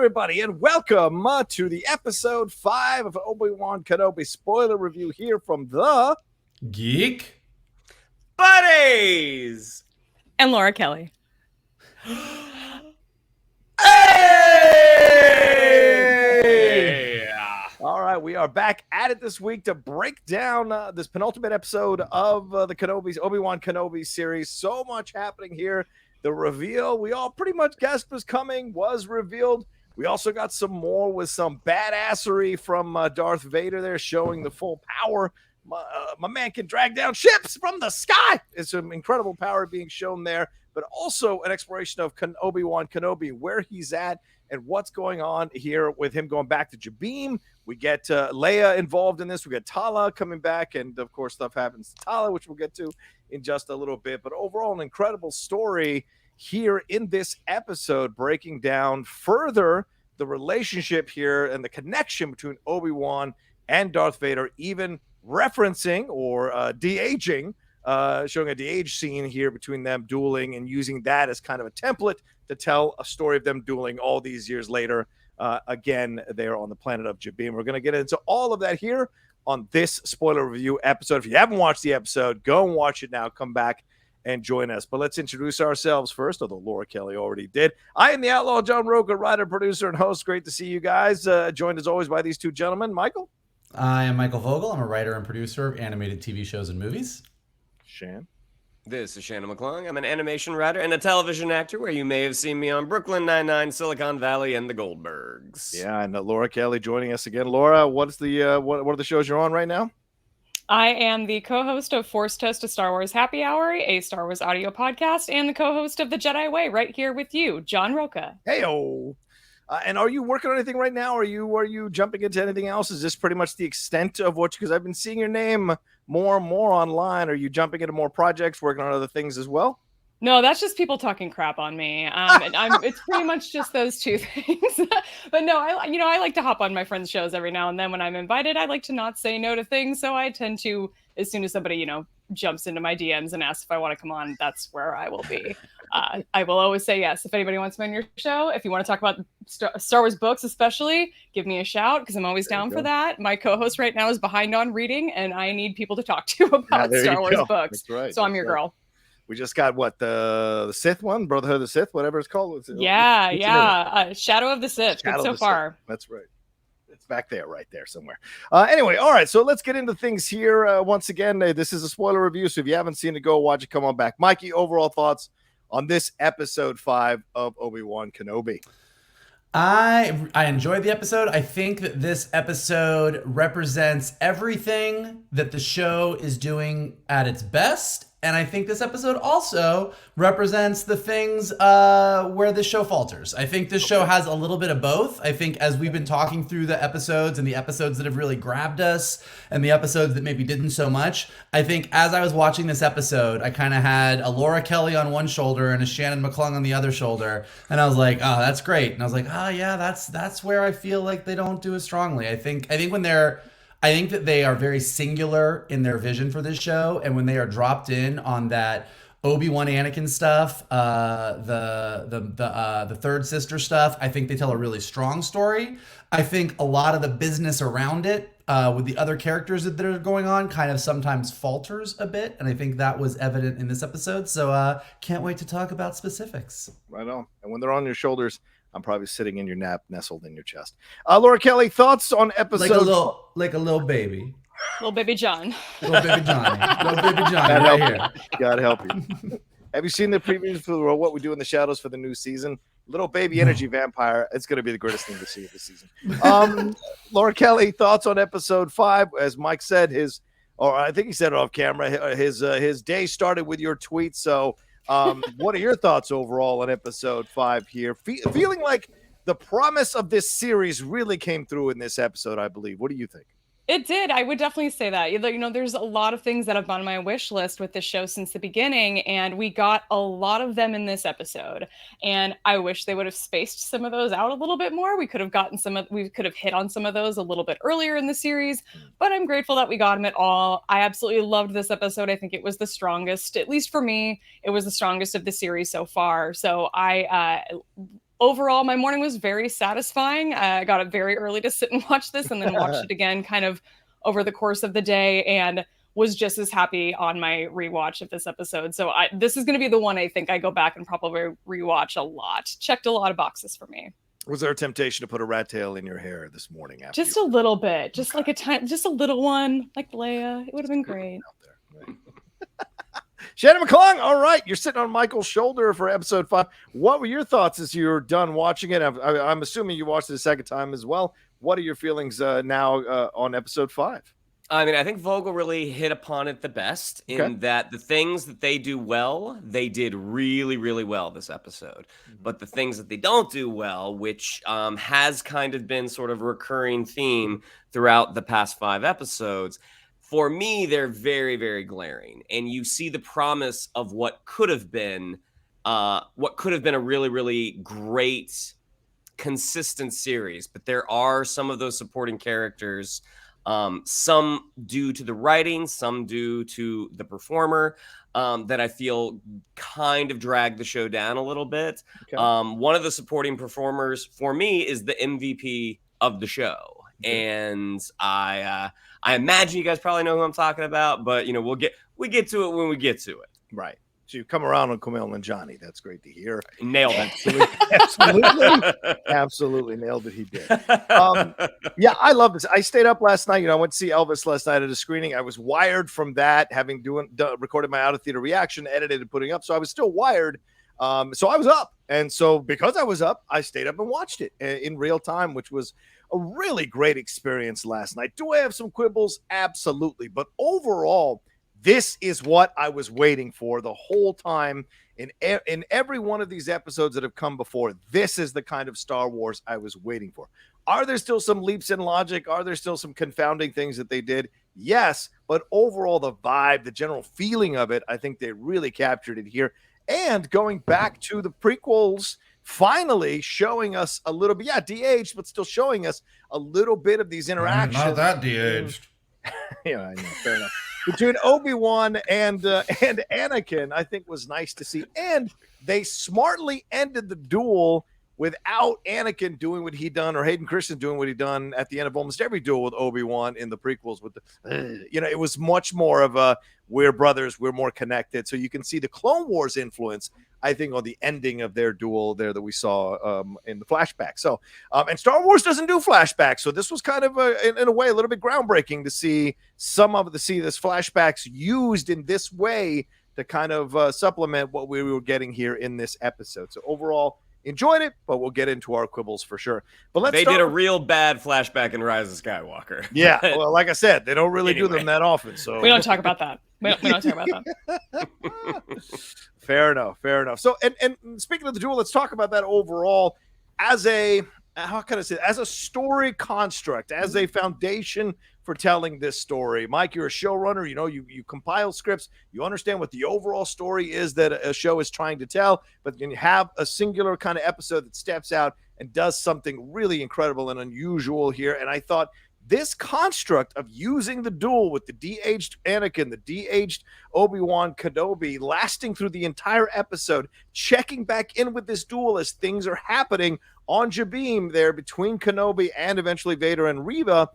everybody, and welcome to the episode 5 of Obi-Wan Kenobi spoiler review here from the Geek Buddies and Laura Kelly. Hey! All right, we are back at it this week to break down this penultimate episode of the Obi-Wan Kenobi series. So much happening here. The reveal we all pretty much guessed was coming was revealed. We also got some more with some badassery from Darth Vader there, showing the full power. My man can drag down ships from the sky. It's some incredible power being shown there, but also an exploration of Obi-Wan Kenobi, where he's at and what's going on here with him going back to Jabiim. We get Leia involved in this. We got Tala coming back, and of course stuff happens to Tala, which we'll get to in just a little bit. But overall, an incredible story here in this episode, breaking down further the relationship here and the connection between Obi-Wan and Darth Vader, even referencing or de-aging, showing a de-age scene here between them dueling and using that as kind of a template to tell a story of them dueling all these years later. Again, they're on the planet of Jabiim. We're going to get into all of that here on this spoiler review episode. If you haven't watched the episode, go and watch it now. Come back and join us. But let's introduce ourselves first, although Laura Kelly already did. I am the Outlaw John Roken, writer, producer, and host. Great to see you guys. Joined as always by these two gentlemen. Michael? I am Michael Vogel. I'm a writer and producer of animated TV shows and movies. Shan? This is Shannon McClung. I'm an animation writer and a television actor where you may have seen me on Brooklyn Nine-Nine, Silicon Valley, and The Goldbergs. Yeah, and Laura Kelly joining us again. Laura, what's the what are the shows you're on right now? I am the co-host of Force Toast, a Star Wars Happy Hour, a Star Wars audio podcast, and the co-host of The Jedi Way right here with you, John Roca. Hey-o! And are you working on anything right now? Are you jumping into anything else? Is this pretty much the extent of what? Because I've been seeing your name more and more online. Are you jumping into more projects, working on other things as well? No, that's just people talking crap on me. It's pretty much just those two things. But no, I like to hop on my friends' shows every now and then when I'm invited. I like to not say no to things, so I tend to, as soon as somebody jumps into my DMs and asks if I want to come on, that's where I will be. I will always say yes. If anybody wants me on your show, if you want to talk about Star Wars books especially, give me a shout because I'm always down for that. My co-host right now is behind on reading, and I need people to talk to about Star Wars books. That's right. So I'm your girl. We just got the Sith one, Brotherhood of the Sith, whatever it's called. What's Shadow of the Sith. Good so far. Sith. That's right. It's back there, right there somewhere. Anyway, all right. So let's get into things here. Once again, this is a spoiler review, so if you haven't seen it, go watch it. Come on back, Mikey. Overall thoughts on this episode 5 of Obi-Wan Kenobi? I enjoyed the episode. I think that this episode represents everything that the show is doing at its best. And I think this episode also represents the things where the show falters. I think this show has a little bit of both. I think as we've been talking through the episodes and the episodes that have really grabbed us and the episodes that maybe didn't so much, I think as I was watching this episode, I kind of had a Laura Kelly on one shoulder and a Shannon McClung on the other shoulder. And I was like, oh, that's great. And I was like, oh, yeah, that's where I feel like they don't do as strongly. I think that they are very singular in their vision for this show, and when they are dropped in on that Obi-Wan Anakin stuff, the third sister stuff, I think they tell a really strong story. I think a lot of the business around it, with the other characters that are going on, kind of sometimes falters a bit, and I think that was evident in this episode. So can't wait to talk about specifics. Right on. And when they're on your shoulders, I'm probably sitting in your nap, nestled in your chest. Laura Kelly, thoughts on episode? Like a little baby. Little baby John. Little baby Johnny. Little baby Johnny right here. God help you. Have you seen the previews for What We Do in the Shadows for the new season? Little baby energy vampire. It's going to be the greatest thing to see this season. Laura Kelly, thoughts on episode 5? As Mike said, I think he said it off camera, his day started with your tweet. So what are your thoughts overall on episode 5 here? Feeling like the promise of this series really came through in this episode, I believe. What do you think? It did. I would definitely say that. There's a lot of things that have been on my wish list with this show since the beginning, and we got a lot of them in this episode. And I wish they would have spaced some of those out a little bit more. We could have hit on some of those a little bit earlier in the series, but I'm grateful that we got them at all. I absolutely loved this episode. I think it was the strongest, at least for me, it was the strongest of the series so far. So overall, my morning was very satisfying. I got up very early to sit and watch this, and then watched it again kind of over the course of the day, and was just as happy on my rewatch of this episode. So this is going to be the one I think I go back and probably rewatch a lot. Checked a lot of boxes for me. Was there a temptation to put a rat tail in your hair this morning? After just a little bit, just like just a little one, like Leia. It would have been great. Shannon McClung, all right, you're sitting on Michael's shoulder for episode 5. What were your thoughts as you're done watching it? I'm assuming you watched it a second time as well. What are your feelings now on episode 5? I mean, I think Vogel really hit upon it the best in that the things that they do well, they did really, really well this episode. But the things that they don't do well, which has kind of been sort of a recurring theme throughout the past 5 episodes, for me, they're very, very glaring. And you see the promise of what could have been a really, really great, consistent series. But there are some of those supporting characters, some due to the writing, some due to the performer, that I feel kind of drag the show down a little bit. One of the supporting performers for me is the MVP of the show. And I imagine you guys probably know who I'm talking about, but you know, we get to it when we get to it. Right. So you come around on Kumail Nanjiani. That's great to hear. Nailed it. Absolutely nailed it. He did. Yeah, I love this. I stayed up last night. I went to see Elvis last night at a screening. I was wired from that, having recorded my out of theater reaction, edited and putting up. So I was still wired. So I was up. And so because I was up, I stayed up and watched it in real time, which was a really great experience last night. Do I have some quibbles? Absolutely. But overall, this is what I was waiting for the whole time in every one of these episodes that have come before. This is the kind of Star Wars I was waiting for. Are there still some leaps in logic? Are there still some confounding things that they did? Yes, but overall the vibe, the general feeling of it, I think they really captured it here. And going back to the prequels, finally showing us a little bit, de-aged, but still showing us a little bit of these interactions. Not that de-aged. Yeah, I know, fair enough. Between Obi-Wan and Anakin, I think was nice to see. And they smartly ended the duel without Anakin doing what he done, or Hayden Christensen doing what he done at the end of almost every duel with Obi-Wan in the prequels. With the, it was much more of a we're brothers, we're more connected. So you can see the Clone Wars influence, I think, on the ending of their duel there that we saw in the flashback. So, and Star Wars doesn't do flashbacks, so this was kind of in a way a little bit groundbreaking to see this flashbacks used in this way to kind of supplement what we were getting here in this episode. So overall, enjoyed it, but we'll get into our quibbles for sure. But they did a real bad flashback in Rise of Skywalker. Yeah, well, like I said, they don't really do them that often. So we don't talk about that. We don't talk about that. Fair enough. So, and speaking of the duel, let's talk about that overall as a, how can I say, as a story construct, as a foundation for telling this story. Mike, you're a showrunner. You compile scripts. You understand what the overall story is that a show is trying to tell, but then you have a singular kind of episode that steps out and does something really incredible and unusual here. And I thought this construct of using the duel with the de-aged Anakin, the de-aged Obi-Wan Kenobi, lasting through the entire episode, checking back in with this duel as things are happening on Jabiim there between Kenobi and eventually Vader and Reva.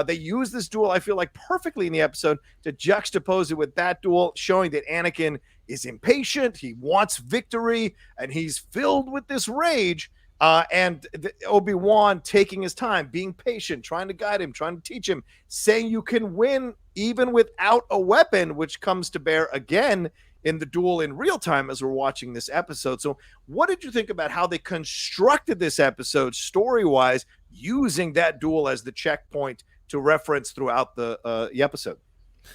They use this duel, I feel like, perfectly in the episode to juxtapose it with that duel, showing that Anakin is impatient, he wants victory, and he's filled with this rage. And Obi-Wan taking his time, being patient, trying to guide him, trying to teach him, saying you can win even without a weapon, which comes to bear again in the duel in real time as we're watching this episode. So what did you think about how they constructed this episode story-wise, using that duel as the checkpoint to reference throughout the episode?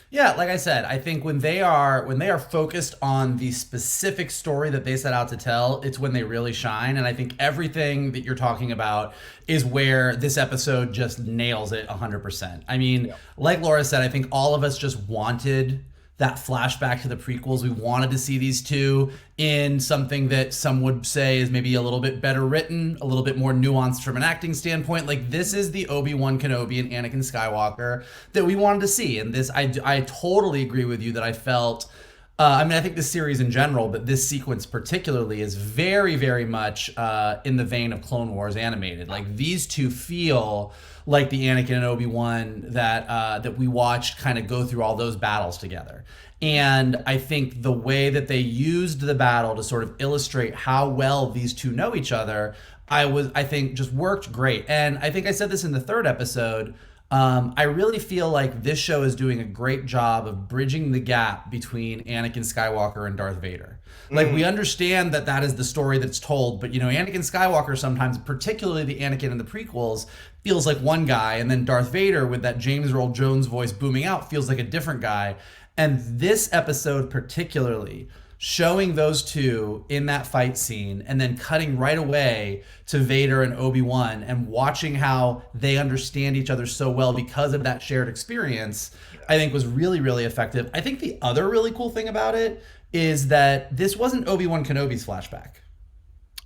Yeah, like I said, I think when they are focused on the specific story that they set out to tell, it's when they really shine. And I think everything that you're talking about is where this episode just nails it 100%. I mean, like Laura said, I think all of us just wanted that flashback to the prequels. We wanted to see these two in something that some would say is maybe a little bit better written, a little bit more nuanced from an acting standpoint. Like, this is the Obi-Wan Kenobi and Anakin Skywalker that we wanted to see. And this, I totally agree with you that I felt I mean, I think this series in general, but this sequence particularly is very, very much in the vein of Clone Wars animated. Like, these two feel like the Anakin and Obi-Wan that we watched kind of go through all those battles together. And I think the way that they used the battle to sort of illustrate how well these two know each other, I think just worked great. And I think I said this in the third episode. I really feel like this show is doing a great job of bridging the gap between Anakin Skywalker and Darth Vader. Like, we understand that that is the story that's told, but, you know, Anakin Skywalker sometimes, particularly the Anakin in the prequels, feels like one guy, and then Darth Vader, with that James Earl Jones voice booming out, feels like a different guy. And this episode particularly, showing those two in that fight scene and then cutting right away to Vader and Obi-Wan and watching how they understand each other so well because of that shared experience, I think was really, really effective. I think the other really cool thing about it is that this wasn't Obi-Wan Kenobi's flashback.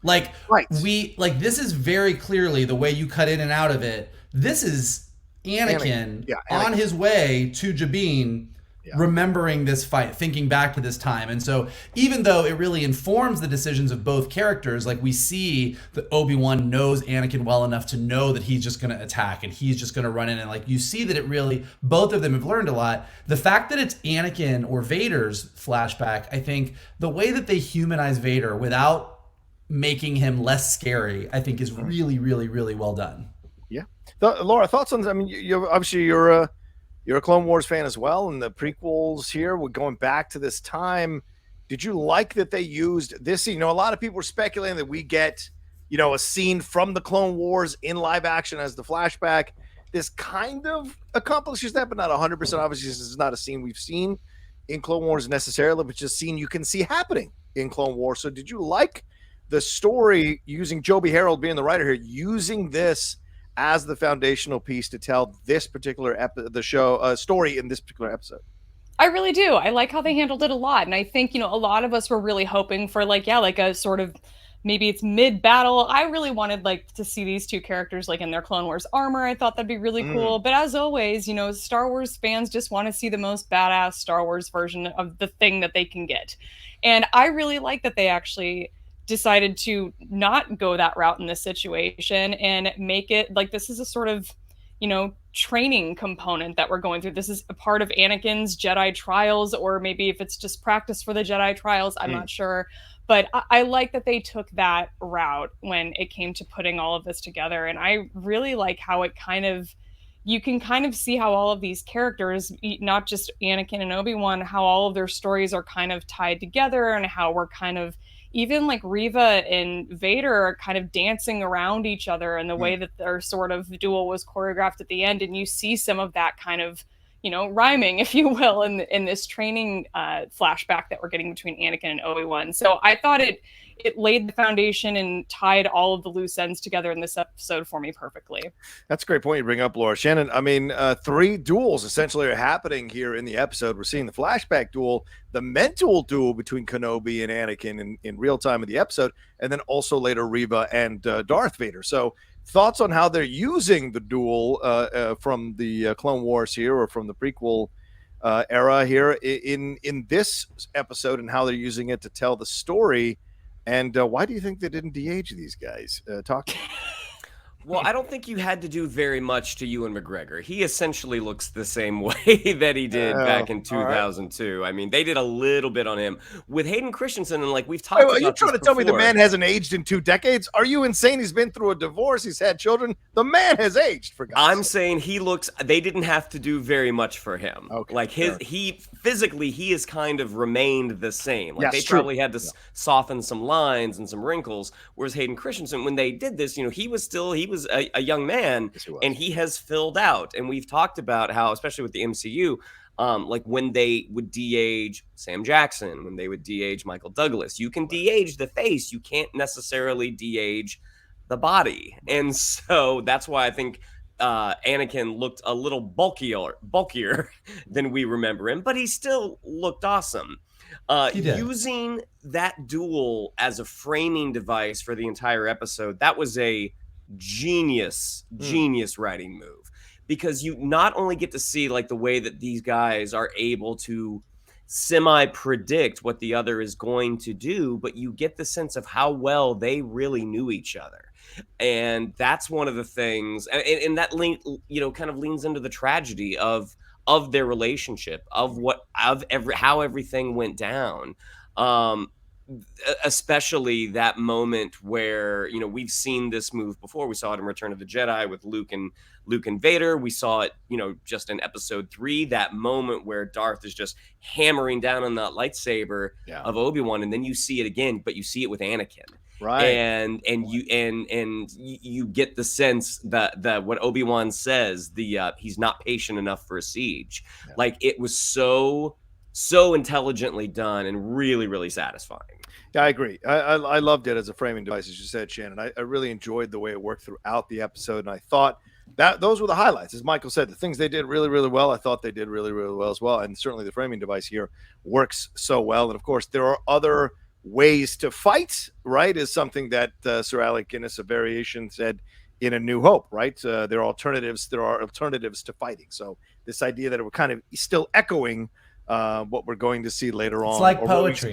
Like, this is very clearly the way you cut in and out of it. This is Anakin. On his way to Jabiim, remembering this fight, thinking back to this time. And so even though it really informs the decisions of both characters, like, we see that Obi-Wan knows Anakin well enough to know that he's just going to attack and he's just going to run in. And, like, you see that it really, both of them have learned a lot. The fact that it's Anakin or Vader's flashback, I think the way that they humanize Vader without making him less scary, I think is really, really, really well done. Yeah. Laura, thoughts on this? I mean, you're a Clone Wars fan as well, and the prequels here, we're going back to this time. Did you like that they used this scene? You know, a lot of people were speculating that we get, you know, a scene from the Clone Wars in live action as the flashback. This kind of accomplishes that, but not 100%. Obviously, this is not a scene we've seen in Clone Wars necessarily, but just a scene you can see happening in Clone Wars. So did you like the story using Joby Harold being the writer here, using this as the foundational piece to tell this particular story in this particular episode? I really do. I like how they handled it a lot. And I think, you know, a lot of us were really hoping for like a sort of, maybe it's mid-battle. I really wanted to see these two characters in their Clone Wars armor. I thought that'd be really cool. But as always, you know, Star Wars fans just want to see the most badass Star Wars version of the thing that they can get. And I really like that they actually decided to not go that route in this situation and make it like this is a sort of, you know, training component that we're going through. This is a part of Anakin's Jedi trials, or maybe if it's just practice for the Jedi trials, I'm not sure. But I like that they took that route when it came to putting all of this together. And I really like how it you can kind of see how all of these characters, not just Anakin and Obi-Wan, how all of their stories are kind of tied together, and how we're kind of, even Reva and Vader are kind of dancing around each other, and the way that their sort of duel was choreographed at the end. And you see some of that kind of, you know, rhyming, if you will, in this training flashback that we're getting between Anakin and Obi-Wan. So I thought it laid the foundation and tied all of the loose ends together in this episode for me perfectly. That's a great point you bring up, Laura. Shannon, I mean, 3 duels essentially are happening here in the episode. We're seeing the flashback duel, the mental duel between Kenobi and Anakin in real time in the episode, and then also later Reva and Darth Vader. So thoughts on how they're using the duel from the Clone Wars here, or from the prequel era here in this episode, and how they're using it to tell the story. And why do you think they didn't de-age these guys? Talk. Well, I don't think you had to do very much to Ewan McGregor. He essentially looks the same way that he did back in 2002. Right. I mean, they did a little bit on him. With Hayden Christensen, and we've talked about this before. Are you trying to tell me the man hasn't aged in 2 decades? Are you insane? He's been through a divorce. He's had children. The man has aged, for God's sake. saying they didn't have to do very much for him. Okay, he physically, he has kind of remained the same. They probably had to soften some lines and some wrinkles. Whereas Hayden Christensen, when they did this, you know, he was a young man, and he has filled out. And we've talked about how, especially with the MCU, when they would de-age Sam Jackson, when they would de-age Michael Douglas, you can de-age the face, you can't necessarily de-age the body. And so that's why I think Anakin looked a little bulkier than we remember him, but he still looked awesome. Using that duel as a framing device for the entire episode, that was a genius writing move, because you not only get to see the way that these guys are able to semi-predict what the other is going to do, but you get the sense of how well they really knew each other. And that's one of the things, and that kind of leans into the tragedy of their relationship, of how everything went down. Especially that moment where, we've seen this move before. We saw it in Return of the Jedi with Luke and Vader. We saw it, just in episode 3, that moment where Darth is just hammering down on that lightsaber of Obi-Wan, and then you see it again, but you see it with Anakin. Right. And you get the sense that what Obi-Wan says, he's not patient enough for a siege. Yeah. Like, it was so intelligently done and really, really satisfying. Yeah, I agree. I loved it as a framing device, as you said, Shannon. I really enjoyed the way it worked throughout the episode, and I thought that those were the highlights. As Michael said, the things they did really, really well, I thought they did really, really well as well, and certainly the framing device here works so well. And, of course, there are other ways to fight, right, is something that Sir Alec Guinness, a variation, said in A New Hope, right? There are alternatives to fighting. So this idea that it we're kind of still echoing what we're going to see later on. It's like poetry.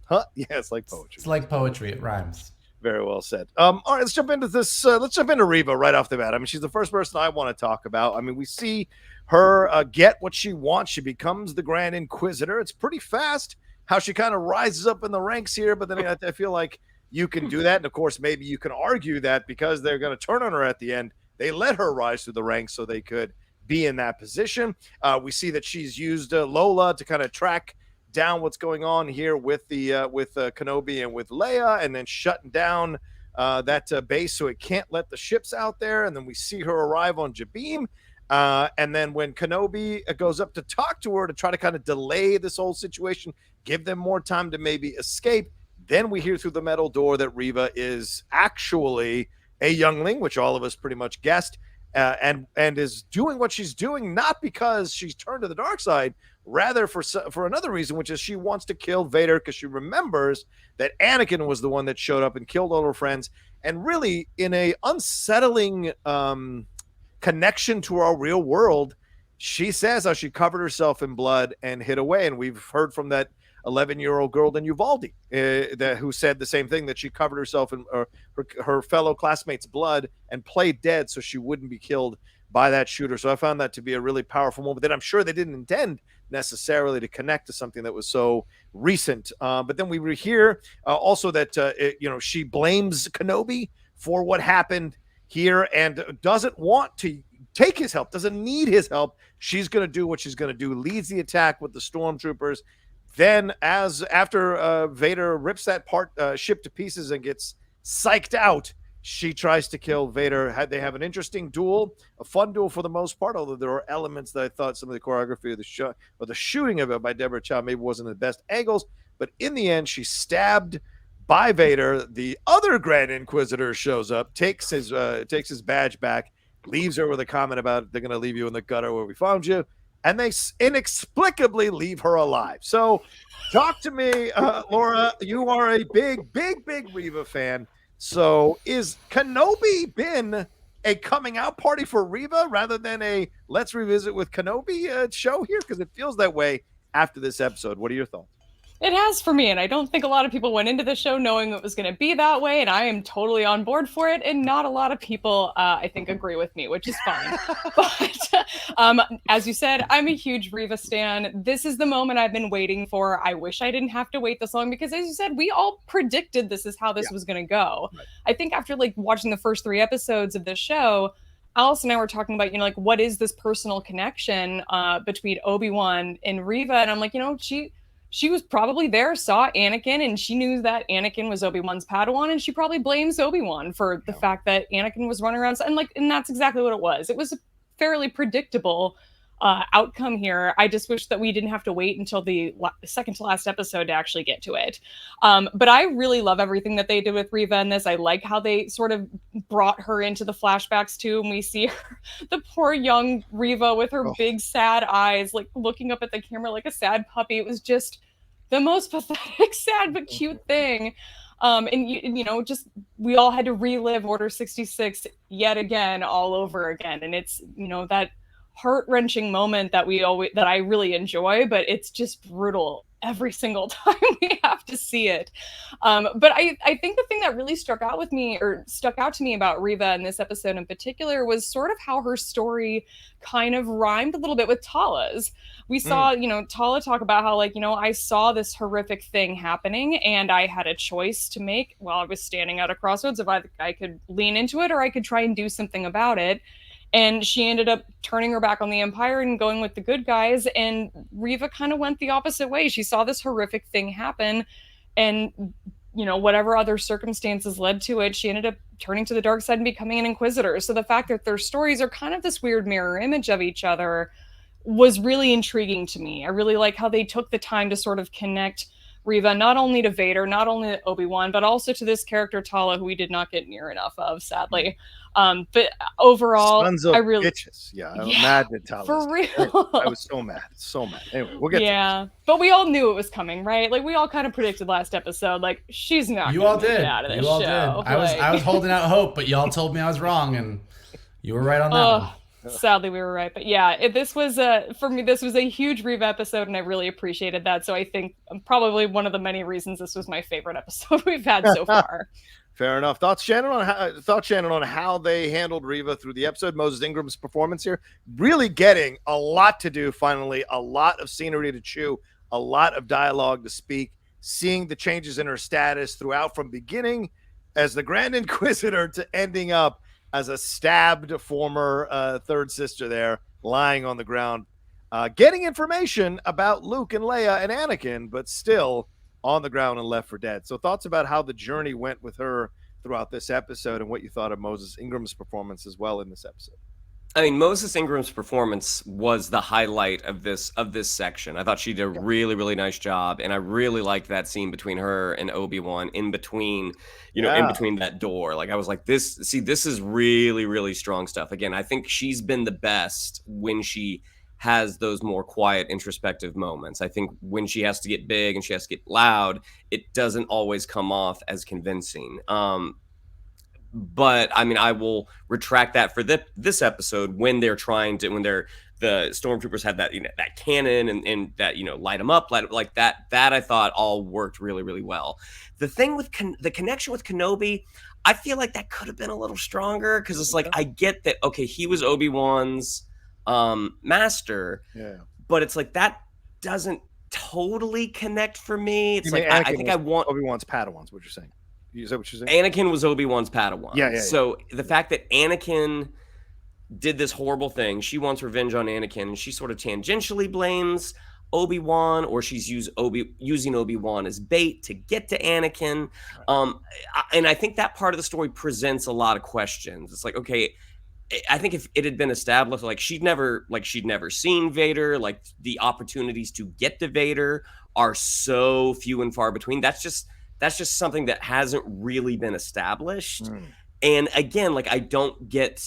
Huh? Yeah, it's like poetry. It's like poetry. It rhymes. Very well said. All right, let's jump into this. Let's jump into Reva right off the bat. I mean, she's the first person I want to talk about. I mean, we see her get what she wants. She becomes the Grand Inquisitor. It's pretty fast how she kind of rises up in the ranks here, but then I feel like you can do that. And, of course, maybe you can argue that because they're going to turn on her at the end, they let her rise through the ranks so they could be in that position. We see that she's used Lola to kind of track down what's going on here with Kenobi and with Leia, and then shutting down that base so it can't let the ships out there. And then we see her arrive on Jabiim. And then when Kenobi goes up to talk to her to try to kind of delay this whole situation, give them more time to maybe escape, then we hear through the metal door that Reva is actually a youngling, which all of us pretty much guessed, and is doing what she's doing not because she's turned to the dark side, rather for another reason, which is she wants to kill Vader because she remembers that Anakin was the one that showed up and killed all her friends, and really in a unsettling connection to our real world, she says how she covered herself in blood and hid away. And we've heard from that 11-year-old girl in Uvalde who said the same thing, that she covered herself in her fellow classmates' blood and played dead so she wouldn't be killed by that shooter. So I found that to be a really powerful moment that I'm sure they didn't intend necessarily to connect to something that was so recent. But then we hear also that she blames Kenobi for what happened here and doesn't want to take his help, doesn't need his help. She's going to do what she's going to do, leads the attack with the stormtroopers. Then after Vader rips that ship to pieces and gets psyched out, she tries to kill Vader. They have an interesting duel, a fun duel for the most part, although there are elements that I thought some of the choreography of the show or the shooting of it by Deborah Chow maybe wasn't the best angles. But in the end, she's stabbed by Vader. The other Grand Inquisitor shows up, takes his badge back, leaves her with a comment about they're going to leave you in the gutter where we found you, and they inexplicably leave her alive. So talk to me, Laura. You are a big Reva fan. So is Kenobi been a coming out party for Reva rather than a let's revisit with Kenobi show here? Because it feels that way after this episode. What are your thoughts? It has for me, and I don't think a lot of people went into the show knowing it was going to be that way, and I am totally on board for it, and not a lot of people, I think, agree with me, which is fine. But as you said, I'm a huge Reva stan. This is the moment I've been waiting for. I wish I didn't have to wait this long, because as you said, we all predicted this is how this was going to go. Right. I think after watching the first 3 episodes of this show, Alice and I were talking about, what is this personal connection between Obi-Wan and Reva, and I'm like, she was probably there, saw Anakin, and she knew that Anakin was Obi-Wan's Padawan, and she probably blames Obi-Wan for the fact that Anakin was running around. And that's exactly what it was. It was a fairly predictable outcome here. I just wish that we didn't have to wait until the second to last episode to actually get to it. But I really love everything that they did with Reva in this. I like how they sort of brought her into the flashbacks too, and we see her, the poor young Reva with her big sad eyes, looking up at the camera like a sad puppy. It was just the most pathetic, sad but cute thing. And just we all had to relive Order 66 yet again, all over again. And it's, that heart-wrenching moment that I really enjoy, but it's just brutal every single time we have to see it. But I think the thing that really stuck out to me about Reva in this episode in particular was sort of how her story kind of rhymed a little bit with Tala's. We saw, Tala talk about how, I saw this horrific thing happening and I had a choice to make while I was standing at a crossroads if I could lean into it or I could try and do something about it. And she ended up turning her back on the Empire and going with the good guys. And Reva kind of went the opposite way. She saw this horrific thing happen. And, whatever other circumstances led to it, she ended up turning to the dark side and becoming an Inquisitor. So the fact that their stories are kind of this weird mirror image of each other was really intriguing to me. I really like how they took the time to sort of connect Reva not only to Vader, not only to Obi-Wan, but also to this character Tala, who we did not get near enough of, sadly. But overall, I really bitches. Yeah, I'm mad at Tala. For real. I was so mad. Anyway, we'll get to this. But we all knew it was coming, right? Like we all kind of predicted last episode, like she's not gonna make it out of this show. I was holding out hope, but y'all told me I was wrong, and you were right on that one. Sadly, we were right. But yeah, this was for me, this was a huge Reva episode, and I really appreciated that. So I think probably one of the many reasons this was my favorite episode we've had so far. Fair enough. Thoughts, Shannon, on how they handled Reva through the episode? Moses Ingram's performance here, really getting a lot to do. Finally, a lot of scenery to chew, a lot of dialogue to speak. Seeing the changes in her status throughout, from beginning as the Grand Inquisitor to ending up as a stabbed former third sister there, lying on the ground, getting information about Luke and Leia and Anakin, but still on the ground and left for dead. So thoughts about how the journey went with her throughout this episode and what you thought of Moses Ingram's performance as well in this episode. I mean, Moses Ingram's performance was the highlight of this section. I thought she did a really, really nice job, and I really liked that scene between her and Obi-Wan in between that door. Like I was like, this is really, really strong stuff. Again, I think she's been the best when she has those more quiet, introspective moments. I think when she has to get big and she has to get loud, it doesn't always come off as convincing. But I mean, I will retract that for this episode when the stormtroopers have that that cannon and that light them up, like that I thought all worked really, really well. The thing with the connection with Kenobi, I feel like that could have been a little stronger, because it's like, I get that, okay, he was Obi-Wan's master, but it's like that doesn't totally connect for me. It's like I think I want Obi-Wan's Padawans. What you're saying? Is that what you're saying? Anakin was Obi-Wan's Padawan. Yeah. So the fact that Anakin did this horrible thing, she wants revenge on Anakin, and she sort of tangentially blames Obi-Wan, or she's using Obi-Wan as bait to get to Anakin. And I think that part of the story presents a lot of questions. It's like, okay, I think if it had been established, like she'd never seen Vader, like the opportunities to get to Vader are so few and far between. That's just something that hasn't really been established. And again, like I don't get,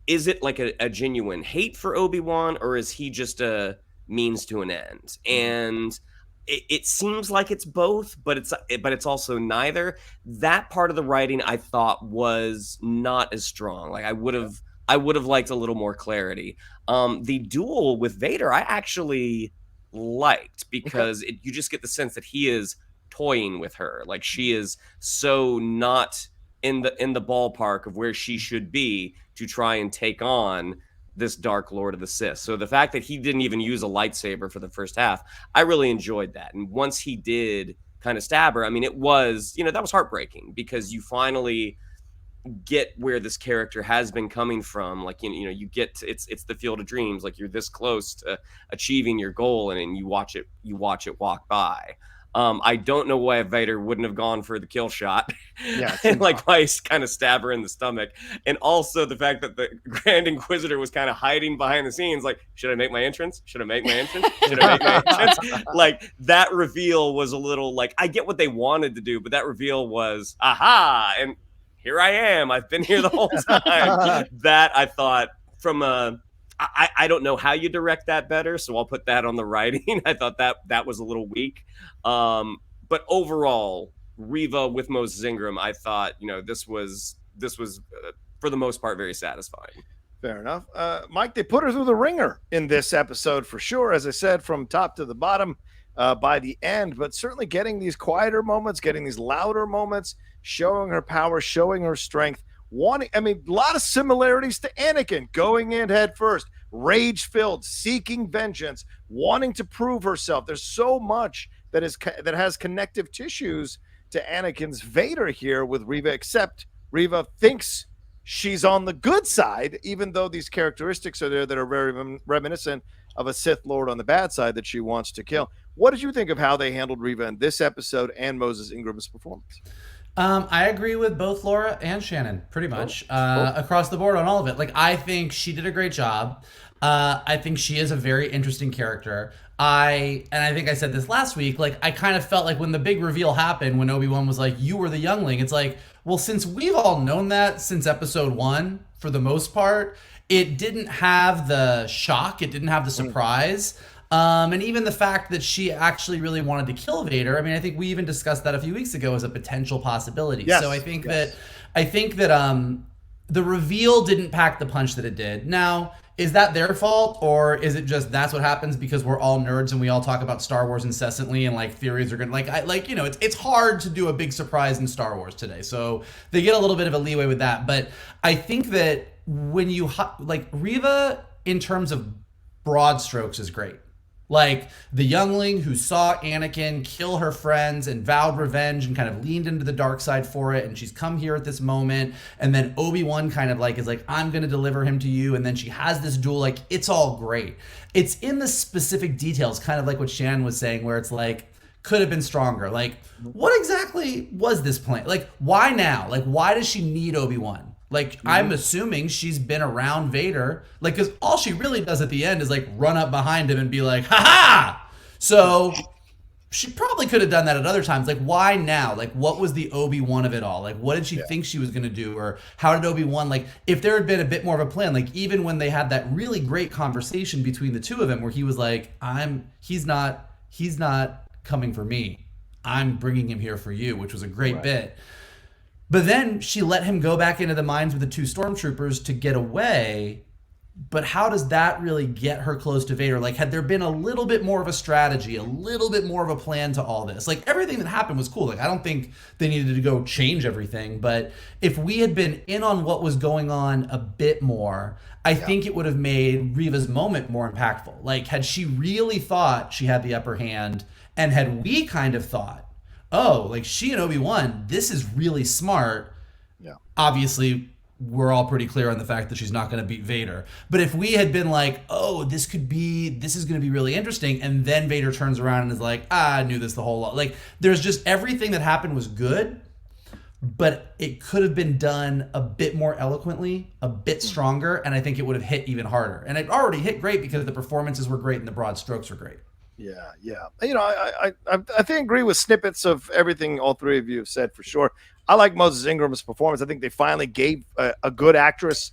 is it like a genuine hate for Obi-Wan, or is he just a means to an end? And it seems like it's both, but it's also neither. That part of the writing I thought was not as strong. Like I would have liked a little more clarity. The duel with Vader I actually liked, because you just get the sense that he is toying with her. Like she is so not in the ballpark of where she should be to try and take on this Dark Lord of the Sith. So the fact that he didn't even use a lightsaber for the first half, I really enjoyed that. And once he did kind of stab her, I mean, it was, that was heartbreaking, because you finally get where this character has been coming from. Like, you get to, it's the field of dreams. Like you're this close to achieving your goal, and then you watch it walk by. I don't know why Vader wouldn't have gone for the kill shot, and like why he kind of stab her in the stomach. And also the fact that the Grand Inquisitor was kind of hiding behind the scenes, like, should I make my entrance? Should I make my entrance? Should I make my entrance? Like that reveal was a little like, I get what they wanted to do, but that reveal was, aha, and here I am. I've been here the whole time. That I thought I don't know how you direct that better, so I'll put that on the writing. I thought that was a little weak. But overall, Reva with Moses Ingram, I thought, this was for the most part very satisfying. Fair enough. Mike, they put her through the ringer in this episode for sure, as I said, from top to the bottom by the end, but certainly getting these quieter moments, getting these louder moments, showing her power, showing her strength. A lot of similarities to Anakin, going in head first, rage-filled, seeking vengeance, wanting to prove herself. There's so much that has connective tissues to Anakin's Vader here with Reva, except Reva thinks she's on the good side, even though these characteristics are there that are very reminiscent of a Sith Lord on the bad side that she wants to kill. What did you think of how they handled Reva in this episode and Moses Ingram's performance? I agree with both Laura and Shannon pretty much across the board on all of it. Like, I think she did a great job. I think she is a very interesting character. I think I said this last week, like, I kind of felt like when the big reveal happened, when Obi-Wan was like, you were the youngling, it's like, well, since we've all known that since episode 1, for the most part, it didn't have the shock, it didn't have the surprise. And even the fact that she actually really wanted to kill Vader, I mean, I think we even discussed that a few weeks ago as a potential possibility. Yes, so I think that the reveal didn't pack the punch that it did. Now, is that their fault, or is it just that's what happens because we're all nerds and we all talk about Star Wars incessantly and like theories are gonna it's hard to do a big surprise in Star Wars today, so they get a little bit of a leeway with that. But I think that when you like Reva in terms of broad strokes is great. Like the youngling who saw Anakin kill her friends and vowed revenge and kind of leaned into the dark side for it. And she's come here at this moment. And then Obi-Wan kind of like is like, I'm going to deliver him to you. And then she has this duel. Like, it's all great. It's in the specific details, kind of like what Shannon was saying, where it's like, could have been stronger. Like, what exactly was this plan? Like, why now? Like, why does she need Obi-Wan? Like, I'm assuming she's been around Vader. Like, because all she really does at the end is, like, run up behind him and be like, ha-ha! So, she probably could have done that at other times. Like, why now? Like, what was the Obi-Wan of it all? Like, what did she think she was going to do? Or how did Obi-Wan, like, if there had been a bit more of a plan, like, even when they had that really great conversation between the two of them where he was like, he's not coming for me. I'm bringing him here for you, which was a great bit. But then she let him go back into the mines with the 2 stormtroopers to get away. But how does that really get her close to Vader? Like, had there been a little bit more of a strategy, a little bit more of a plan to all this? Like, everything that happened was cool. Like, I don't think they needed to go change everything. But if we had been in on what was going on a bit more, I think it would have made Reva's moment more impactful. Like, had she really thought she had the upper hand, and had we kind of thought, oh, like she and Obi-Wan, this is really smart. Yeah. Obviously, we're all pretty clear on the fact that she's not going to beat Vader. But if we had been like, oh, this is going to be really interesting, and then Vader turns around and is like, I knew this the whole lot. Like, there's just everything that happened was good, but it could have been done a bit more eloquently, a bit stronger, and I think it would have hit even harder. And it already hit great because the performances were great and the broad strokes were great. Yeah. You know, I think I agree with snippets of everything all three of you have said for sure. I like Moses Ingram's performance. I think they finally gave a good actress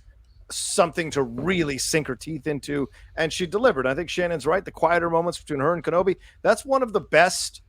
something to really sink her teeth into, and she delivered. I think Shannon's right. The quieter moments between her and Kenobi, that's one of the best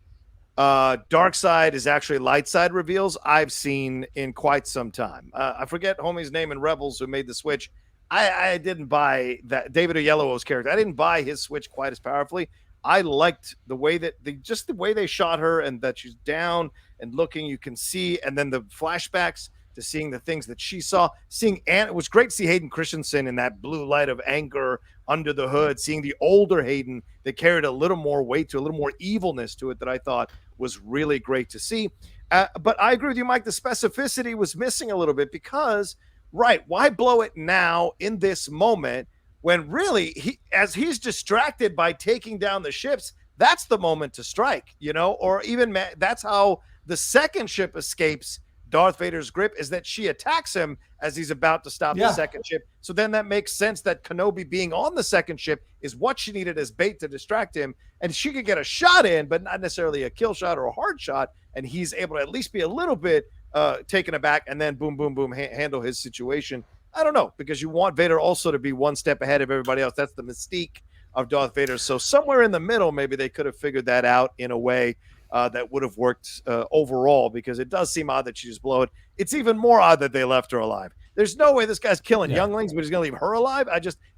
dark side is actually light side reveals I've seen in quite some time. I forget homie's name in Rebels who made the switch. I didn't buy that. David Oyelowo's character, I didn't buy his switch quite as powerfully. I liked the way that the way they shot her, and that she's down and looking, you can see, and then the flashbacks to seeing the things that she saw. It was great to see Hayden Christensen in that blue light of anger under the hood, seeing the older Hayden that carried a little more weight to a little more evilness to it that I thought was really great to see. But I agree with you, Mike. The specificity was missing a little bit because, why blow it now in this moment? When really, as he's distracted by taking down the ships, that's the moment to strike, or even that's how the second ship escapes Darth Vader's grip, is that she attacks him as he's about to stop the second ship. So then that makes sense that Kenobi being on the second ship is what she needed as bait to distract him. And she could get a shot in, but not necessarily a kill shot or a hard shot. And he's able to at least be a little bit taken aback and then boom, boom, boom, handle his situation. I don't know, because you want Vader also to be one step ahead of everybody else. That's the mystique of Darth Vader. So somewhere in the middle, maybe they could have figured that out in a way that would have worked overall, because it does seem odd that she just blew it. It's even more odd that they left her alive. there's no way this guy's killing Yeah. younglings, but he's going to leave her alive.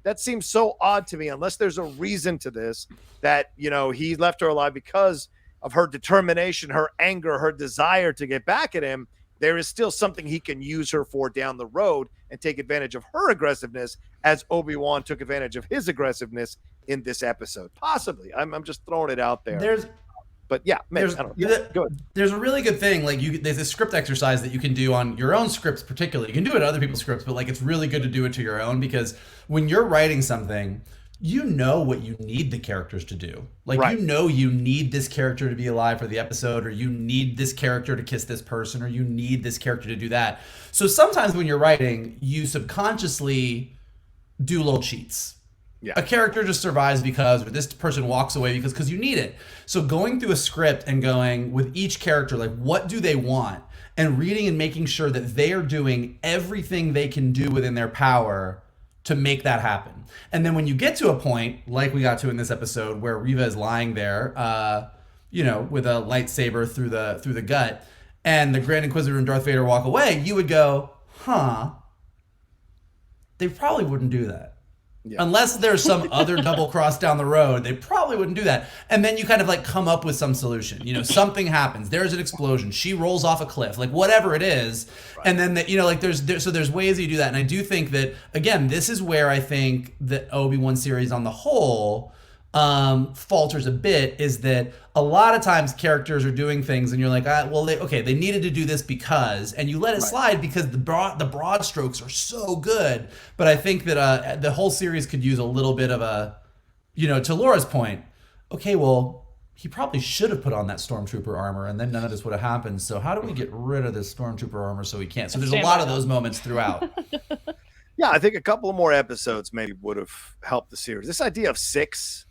That seems so odd to me, unless there's a reason to this, that, you know, he left her alive because of her determination, her anger, her desire to get back at him. There is still something he can use her for down the road and take advantage of her aggressiveness, as Obi-Wan took advantage of his aggressiveness in this episode. Possibly. I'm just throwing it out there. But yeah, maybe, I don't know. Yeah, go ahead. There's a really good thing. Like, there's a script exercise that you can do on your own scripts, particularly. You can do it on other people's scripts, but like, it's really good to do it to your own, because when you're writing something, you know what you need the characters to do. Like, Right. you know, you need this character to be alive for the episode, or you need this character to kiss this person, or you need this character to do that. So sometimes when you're writing, you subconsciously do little cheats. Yeah. A character just survives because, or this person walks away because you need it. So going through a script and going with each character, like, what do they want? And reading and making sure that they are doing everything they can do within their power to make that happen. And then when you get to a point, like we got to in this episode, where Reva is lying there, you know, with a lightsaber through the gut, and the Grand Inquisitor and Darth Vader walk away, you would go, huh, they probably wouldn't do that. Yeah. Unless there's some other double cross down the road, they probably wouldn't do that. And then you kind of like come up with some solution. You know, something happens. There's an explosion. She rolls off a cliff, like whatever it is. Right. And then, you know, like there's ways that you do that. And I do think that, again, this is where I think the Obi-Wan series on the whole falters a bit, is that a lot of times characters are doing things and you're like, well, they needed to do this because, and you let it slide because the broad strokes are so good. But I think that the whole series could use a little bit of a, you know, to Laura's point, okay, well, he probably should have put on that stormtrooper armor, and then none of this would have happened. So how do we get rid of this stormtrooper armor so he can't? So there's a lot of those moments throughout. Yeah, I think a couple of more episodes maybe would have helped the series. This idea of 6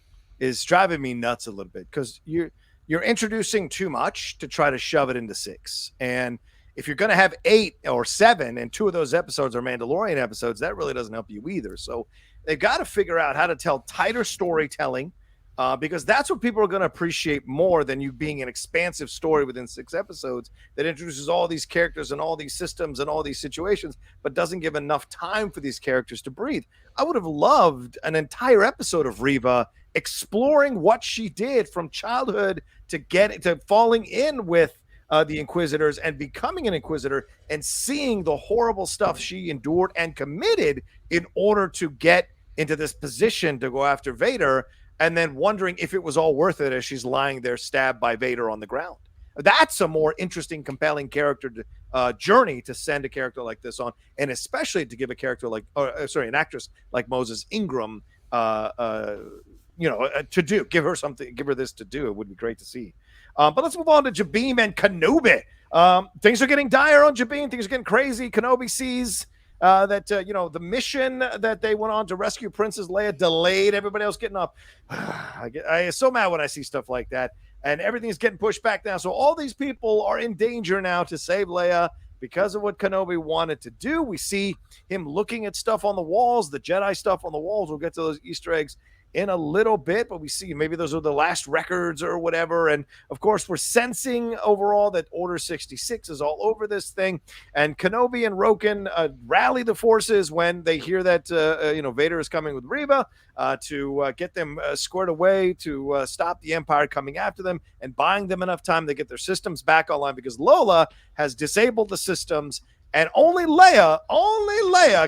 is driving me nuts a little bit, because you're introducing too much to try to shove it into 6. And if you're going to have 8 or 7, and 2 of those episodes are Mandalorian episodes, that really doesn't help you either. So they've got to figure out how to tell tighter storytelling, because that's what people are going to appreciate more than you being an expansive story within 6 episodes that introduces all these characters and all these systems and all these situations, but doesn't give enough time for these characters to breathe. I would have loved an entire episode of Reva exploring what she did from childhood to falling in with the Inquisitors and becoming an Inquisitor, and seeing the horrible stuff she endured and committed in order to get into this position to go after Vader, and then wondering if it was all worth it as she's lying there stabbed by Vader on the ground. That's a more interesting, compelling character journey to send a character like this on, and especially to give a character like, an actress like Moses Ingram, to do. Give her this to do. It would be great to see. But let's move on to Jabiim and Kenobi. Things are getting dire on Jabiim. Things are getting crazy. Kenobi sees that the mission that they went on to rescue Princess Leia delayed. Everybody else getting up. I get so mad when I see stuff like that, and everything's getting pushed back now. So all these people are in danger now to save Leia because of what Kenobi wanted to do. We see him looking at stuff on the walls, the Jedi stuff on the walls. We'll get to those Easter eggs in a little bit, but we see maybe those are the last records or whatever. And of course, we're sensing overall that Order 66 is all over this thing. And Kenobi and Roken rally the forces when they hear that Vader is coming with Reva to get them squared away, to stop the Empire coming after them, and buying them enough time to get their systems back online, because Lola has disabled the systems, and only Leia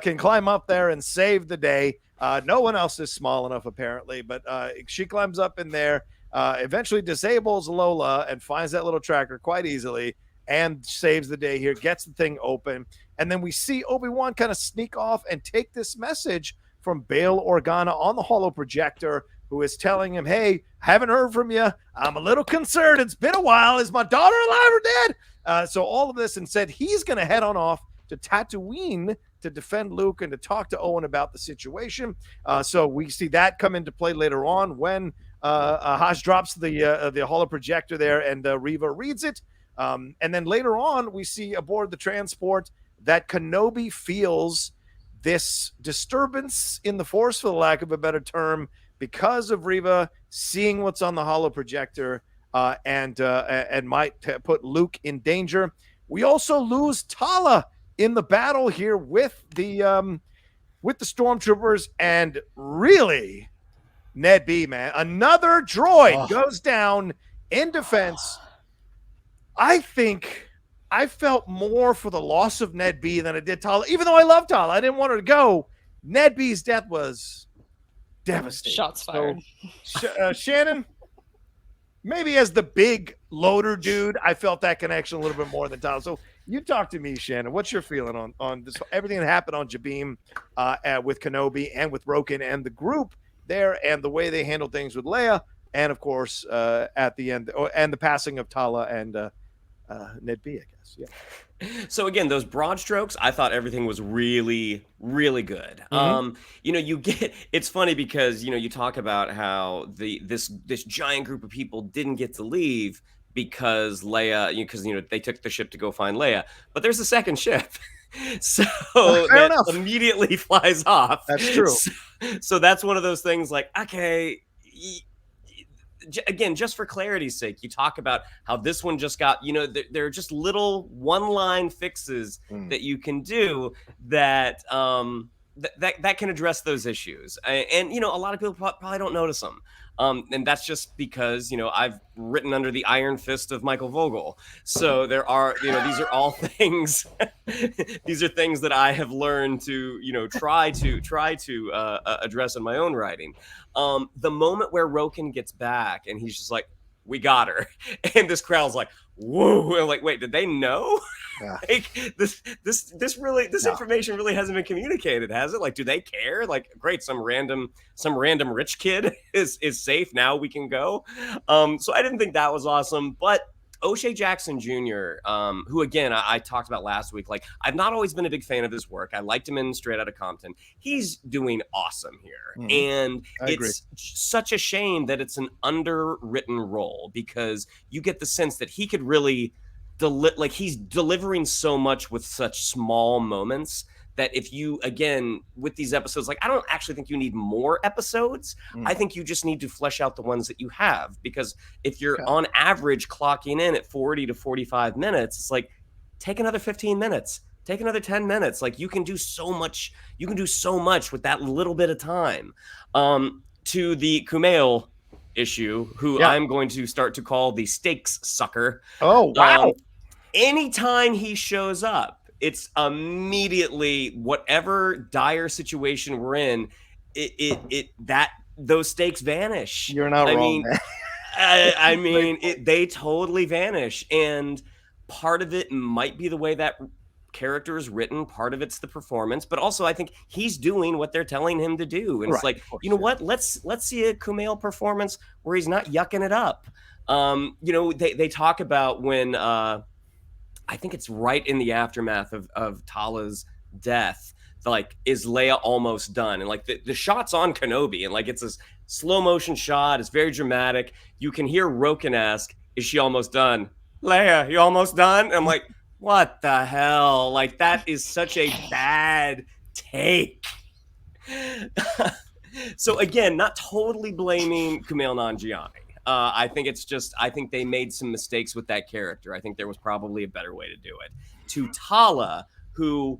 can climb up there and save the day. No one else is small enough, apparently, but she climbs up in there, eventually disables Lola and finds that little tracker quite easily and saves the day here, gets the thing open. And then we see Obi-Wan kind of sneak off and take this message from Bail Organa on the holo projector, who is telling him, hey, haven't heard from you. I'm a little concerned. It's been a while. Is my daughter alive or dead? So all of this, and said he's going to head on off to Tatooine to defend Luke and to talk to Owen about the situation. So we see that come into play later on when Haj drops the holo projector there, and Reva reads it. And then later on, we see aboard the transport that Kenobi feels this disturbance in the Force, for the lack of a better term, because of Reva seeing what's on the holo projector and might put Luke in danger. We also lose Tala in the battle here with the stormtroopers, and really, Ned B, man, another droid goes down in defense. I think I felt more for the loss of Ned B than I did Tala, even though I love Tala. I didn't want her to go. Ned B's death was devastating. Shots fired. So, Shannon, maybe as the big loader dude, I felt that connection a little bit more than Tala. So you talk to me, Shannon. What's your feeling on this? Everything that happened on Jabiim with Kenobi and with Roken and the group there, and the way they handled things with Leia, and of course at the end, and the passing of Tala and Ned B, I guess. Yeah. So again, those broad strokes, I thought everything was really, really good. You know, it's funny because, you know, you talk about how this giant group of people didn't get to leave because Leia, because they took the ship to go find Leia, but there's a second ship. So that immediately flies off. That's true. So that's one of those things like, okay, again, just for clarity's sake, you talk about how this one just got, there are just little one-line fixes that you can do that that can address those issues. And a lot of people probably don't notice them. And that's just because, I've written under the iron fist of Michael Vogel. So there are, these are all things, these are things that I have learned to, try to address in my own writing. The moment where Roken gets back and he's just like, we got her. And this crowd's like, whoa. I'm like, wait, did they know? Yeah. Like this information really hasn't been communicated, has it? Like, do they care? Like, great, some random rich kid is safe. Now we can go. So I didn't think that was awesome, but O'Shea Jackson Jr., who, again, I talked about last week, like, I've not always been a big fan of his work. I liked him in Straight Outta Compton. He's doing awesome here. And it's such a shame that it's an underwritten role, because you get the sense that he could really, he's delivering so much with such small moments that if you, again, with these episodes, like, I don't actually think you need more episodes. I think you just need to flesh out the ones that you have, because if you're on average clocking in at 40 to 45 minutes, it's like, take another 15 minutes, take another 10 minutes. Like, you can do so much. You can do so much with that little bit of time. To the Kumail issue, who I'm going to start to call the stakes sucker. Oh, wow. Anytime he shows up, it's immediately, whatever dire situation we're in, those stakes vanish. You're not wrong, man. I mean, they totally vanish. And part of it might be the way that character is written. Part of it's the performance, but also I think he's doing what they're telling him to do. And it's like, what? Let's see a Kumail performance where he's not yucking it up. They talk about when, I think it's right in the aftermath of Tala's death, like, is Leia almost done? And like the shot's on Kenobi, and like it's a slow motion shot. It's very dramatic. You can hear Roken ask, is she almost done? Leia, you almost done? And I'm like, what the hell? Like, that is such a bad take. So again, not totally blaming Kumail Nanjiani. I think they made some mistakes with that character. I think there was probably a better way to do it. To Tala, who,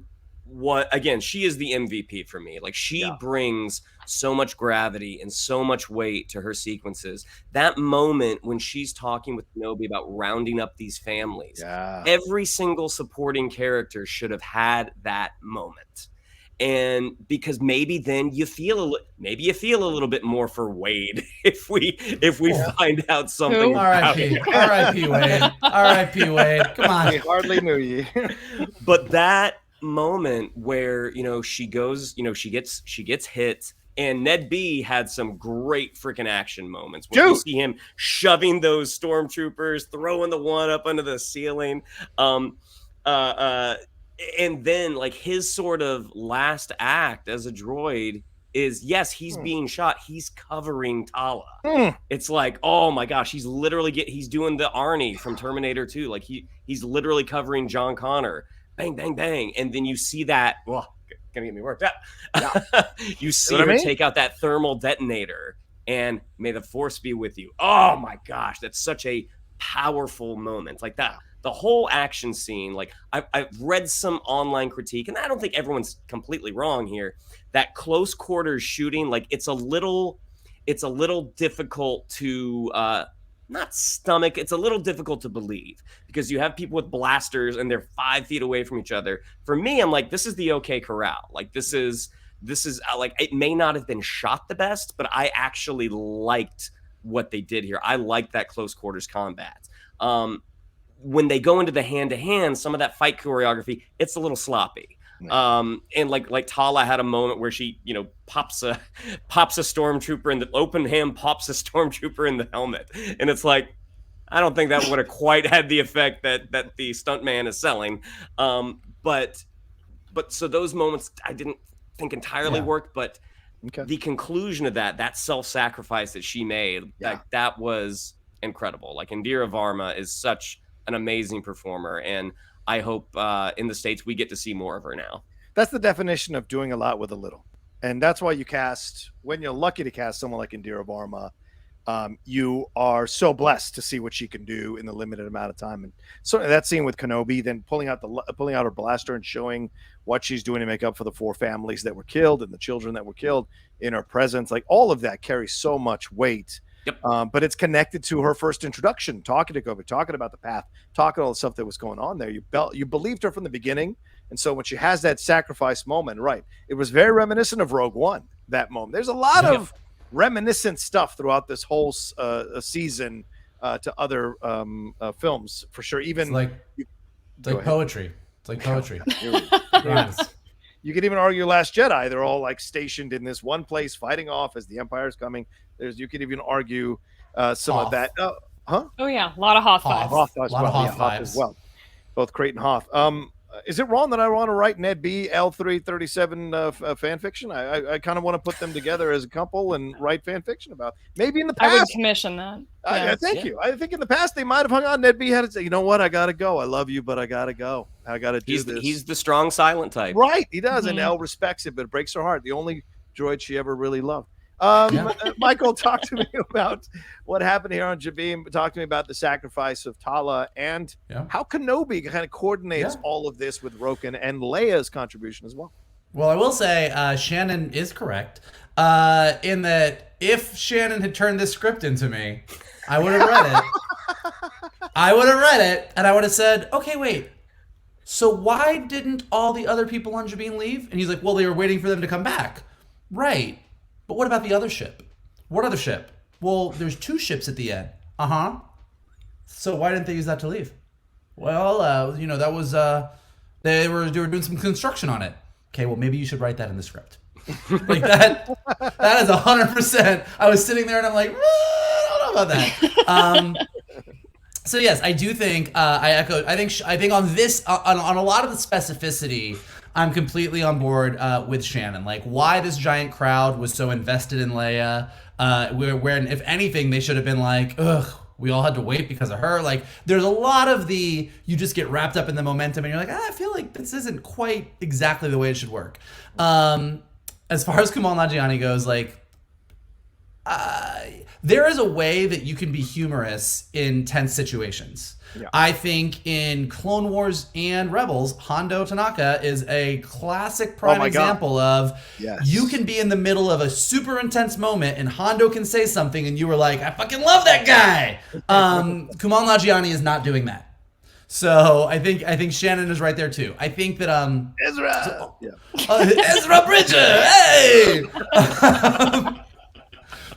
again, she is the MVP for me. Like, she brings so much gravity and so much weight to her sequences. That moment when she's talking with Kenobi about rounding up these families, every single supporting character should have had that moment. And because maybe then you feel a little bit more for Wade if we find out something. R.I.P. R.I.P. Wade. R.I.P. Wade. Come on. We hardly knew you. But that moment where she goes, she gets hit, and Ned B had some great freaking action moments when you see him shoving those stormtroopers, throwing the one up under the ceiling. And then, like, his sort of last act as a droid is, yes, he's being shot. He's covering Tala. It's like, oh my gosh, he's doing the Arnie from Terminator 2. Like, he's literally covering John Connor. Bang, bang, bang. And then you see that, gonna get me worked up. You see her take out that thermal detonator, and may the force be with you. Oh my gosh, that's such a powerful moment. Like that. the whole action scene, like I've read some online critique, and I don't think everyone's completely wrong here, that close quarters shooting, like it's a little difficult to not stomach. It's a little difficult to believe because you have people with blasters and they're 5 feet away from each other. For me, I'm like, this is the OK Corral. Like this is like, it may not have been shot the best, but I actually liked what they did here. I liked that close quarters combat. When they go into the hand-to-hand, some of that fight choreography, it's a little sloppy. And like Tala had a moment where she, pops a stormtrooper in the open hand, pops a stormtrooper in the helmet. And it's like, I don't think that would have quite had the effect that the stuntman is selling. But so those moments I didn't think entirely worked, but the conclusion of that self-sacrifice that she made, that was incredible. Like Indira Varma is such an amazing performer, and I hope in the States we get to see more of her now. That's the definition of doing a lot with a little. And that's why when you're lucky to cast someone like Indira Varma, you are so blessed to see what she can do in the limited amount of time. And certainly that scene with Kenobi, then pulling out her blaster and showing what she's doing to make up for the 4 families that were killed and the children that were killed in her presence, like all of that carries so much weight. Yep. But it's connected to her first introduction, talking to Kobe, talking about the path, talking all the stuff that was going on there. You believed her from the beginning. And so when she has that sacrifice moment, right, it was very reminiscent of Rogue One, that moment. There's a lot of reminiscent stuff throughout this whole season to other films, for sure. Even it's like poetry. It's like poetry. You could even argue Last Jedi. They're all like stationed in this one place, fighting off as the Empire is coming. You could even argue some of that. Oh yeah, a lot of Hoth vibes. Hoth as well. Both Crate and Hoth. Is it wrong that I want to write Ned B L337 fan fiction? I kind of want to put them together as a couple and write fan fiction about. Maybe in the past I would commission that. Thank you. I think in the past they might have hung on. Ned B had to say, you know what, I gotta go. I love you, but I gotta go. I gotta do this. He's the strong silent type. Right, he does, and Elle respects it, but it breaks her heart. The only droid she ever really loved. Michael, talk to me about what happened here on Jabiim. Talk to me about the sacrifice of Tala and how Kenobi kind of coordinates all of this with Roken and Leia's contribution as well. Well, I will say Shannon is correct in that if Shannon had turned this script into me, I would have read it. And I would have said, okay, wait. So why didn't all the other people on Jabiim leave? And he's like, well, they were waiting for them to come back. Right. But what about the other ship? What other ship? Well, there's 2 ships at the end. So why didn't they use that to leave? Well, that was they were doing some construction on it. Okay, well maybe you should write that in the script. Like that is 100%. I was sitting there and I'm like, I don't know about that. So yes, I do think I echoed. I think on this on a lot of the specificity, I'm completely on board with Shannon. Like why this giant crowd was so invested in Leia. When if anything, they should have been like, ugh, we all had to wait because of her. Like there's a lot of you just get wrapped up in the momentum and you're like, I feel like this isn't quite exactly the way it should work. As far as Kumail Nanjiani goes, like there is a way that you can be humorous in tense situations. Yeah. I think in Clone Wars and Rebels, Hondo Tanaka is a classic prime example of you can be in the middle of a super intense moment and Hondo can say something and you were like, I fucking love that guy. Kumail Nanjiani is not doing that. So I think Shannon is right there too. I think that Ezra, Ezra Bridger, hey.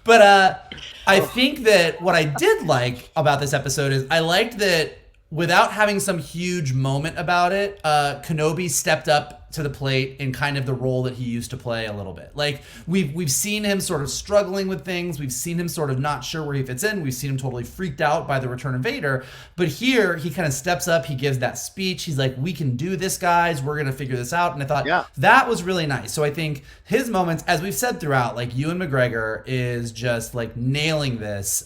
But I think that what I did like about this episode is I liked that without having some huge moment about it, Kenobi stepped up to the plate in kind of the role that he used to play a little bit. Like we've seen him sort of struggling with things. We've seen him sort of not sure where he fits in. We've seen him totally freaked out by the return of Vader. But here he kind of steps up. He gives that speech. He's like, we can do this, guys. We're going to figure this out. And I thought that was really nice. So I think his moments, as we've said throughout, like Ewan McGregor is just like nailing this.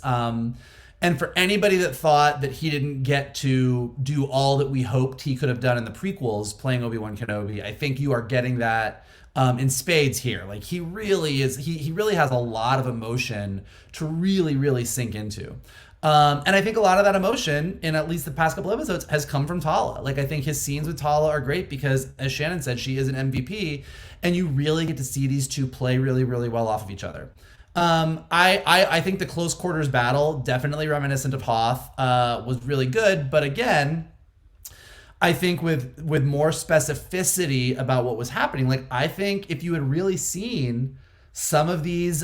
And for anybody that thought that he didn't get to do all that we hoped he could have done in the prequels playing Obi-Wan Kenobi, I think you are getting that in spades here. Like he really is, he really has a lot of emotion to really, really sink into. And I think a lot of that emotion in at least the past couple episodes has come from Tala. Like, I think his scenes with Tala are great because, as Shannon said, she is an MVP, and you really get to see these two play really, really well off of each other. I think the close quarters battle, definitely reminiscent of Hoth, was really good. But again, I think with more specificity about what was happening, like, I think if you had really seen some of these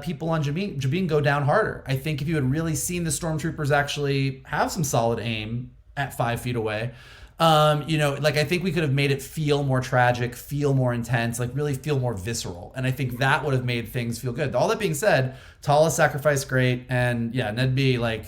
people on Jabiim go down harder, I think if you had really seen the stormtroopers actually have some solid aim at 5 feet away, like, I think we could have made it feel more tragic, feel more intense, like really feel more visceral. And I think that would have made things feel good. All that being said, Tala's sacrifice great. And yeah, Ned B, like,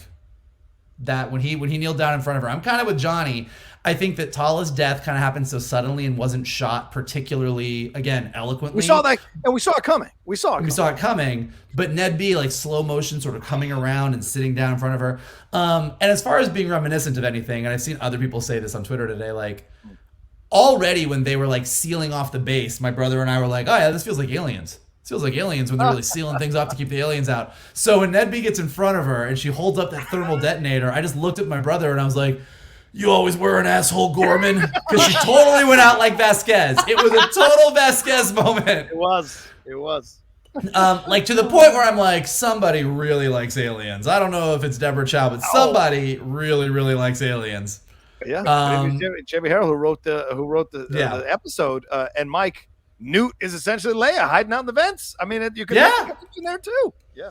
that when he kneeled down in front of her, I'm kind of with Johnny. I think that Tala's death kind of happened so suddenly and wasn't shot particularly, again, eloquently. We saw that, and we saw it coming. We saw it coming. But Ned B, like, slow motion, sort of coming around and sitting down in front of her. And as far as being reminiscent of anything, and I've seen other people say this on Twitter today, like, already when they were, like, sealing off the base, my brother and I were like, oh yeah, this feels like Aliens. It feels like Aliens when they're really sealing things off to keep the aliens out. So when Ned B gets in front of her and she holds up that thermal detonator, I just looked at my brother and I was like, you always were an asshole, Gorman. Because she totally went out like Vasquez. It was a total Vasquez moment. It was. Like, to the point where I'm like, somebody really likes Aliens. I don't know if it's Deborah Chow, but somebody really, really likes Aliens. Yeah, Jamie Harrell, who wrote the episode, and Mike, Newt is essentially Leia hiding out in the vents. I mean, you could have in there too. Yeah.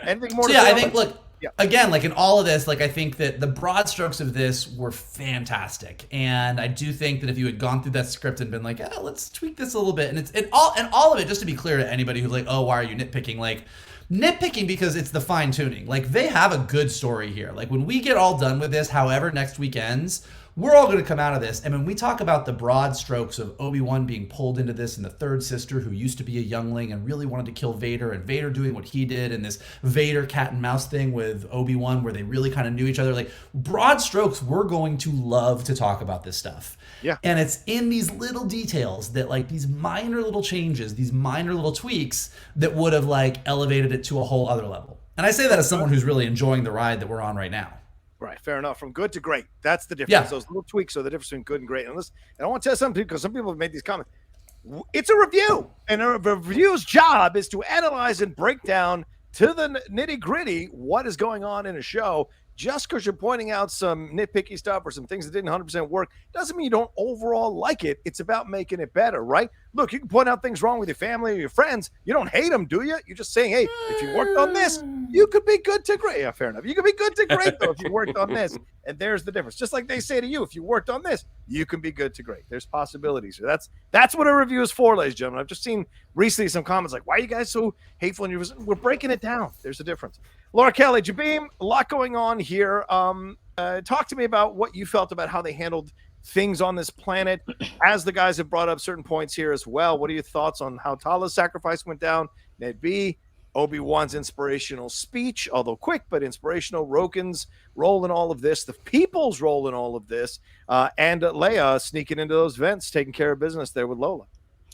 Anything more? I think, look, again, like, in all of this, like, I think that the broad strokes of this were fantastic, and I do think that if you had gone through that script and been like, let's tweak this a little bit, and all of it, just to be clear to anybody who's like, oh, why are you nitpicking? Like, nitpicking because it's the fine tuning. Like, they have a good story here. Like, when we get all done with this, however next week ends, we're all going to come out of this. And when we talk about the broad strokes of Obi-Wan being pulled into this, and the third sister who used to be a youngling and really wanted to kill Vader, and Vader doing what he did, and this Vader cat and mouse thing with Obi-Wan where they really kind of knew each other, like, broad strokes, we're going to love to talk about this stuff. Yeah. And it's in these little details that, like, these minor little changes, these minor little tweaks that would have, like, elevated it to a whole other level. And I say that as someone who's really enjoying the ride that we're on right now. Right, fair enough. From good to great. That's the difference. Yeah. Those little tweaks are the difference between good and great. And I want to tell some people, because some people have made these comments. It's a review, and a review's job is to analyze and break down to the nitty-gritty what is going on in a show. Just because you're pointing out some nitpicky stuff or some things that didn't 100% work doesn't mean you don't overall like it. It's about making it better, right? Look, you can point out things wrong with your family or your friends. You don't hate them, do you? You're just saying, hey, if you worked on this, you could be good to great. Yeah, fair enough. You could be good to great, though, if you worked on this. And there's the difference. Just like they say to you, if you worked on this, you can be good to great. There's possibilities. So that's what a review is for, ladies and gentlemen. I've just seen recently some comments like, why are you guys so hateful? And we're breaking it down. There's a difference. Laura Kelly, Jabiim, a lot going on here. Talk to me about what you felt about how they handled things on this planet, as the guys have brought up certain points here as well. What are your thoughts on how Tala's sacrifice went down? Ned B, Obi-Wan's inspirational speech, although quick but inspirational, Roken's role in all of this, the people's role in all of this, and Leia sneaking into those vents, taking care of business there with Lola.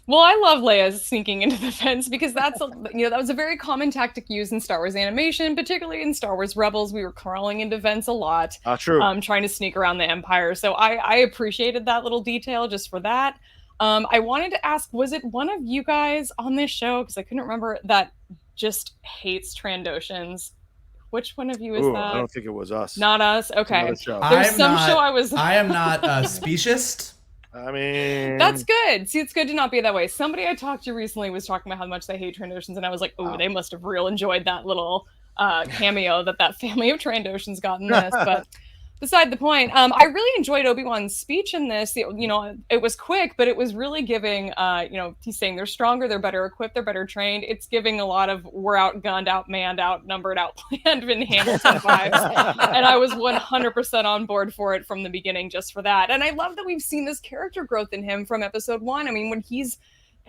Well, I love Leia sneaking into the fence because that was a very common tactic used in Star Wars animation, particularly in Star Wars Rebels. We were crawling into vents a lot, true. Trying to sneak around the Empire. So I appreciated that little detail just for that. I wanted to ask, was it one of you guys on this show, because I couldn't remember, that just hates Trandoshans? Which one of you is that? I don't think it was us. Not us? Okay. There's I am not a speciesist. I mean, that's good. See, it's good to not be that way. Somebody I talked to recently was talking about how much they hate Trandoshans, and I was like, oh, they must have real enjoyed that little cameo that family of Trandoshans got in this. But beside the point, I really enjoyed Obi-Wan's speech in this. It was quick, but it was really giving, he's saying they're stronger, they're better equipped, they're better trained. It's giving a lot of we're outgunned, outmanned, outnumbered, outplanned in Hamilton vibes. And I was 100% on board for it from the beginning just for that. And I love that we've seen this character growth in him from episode 1. I mean, when he's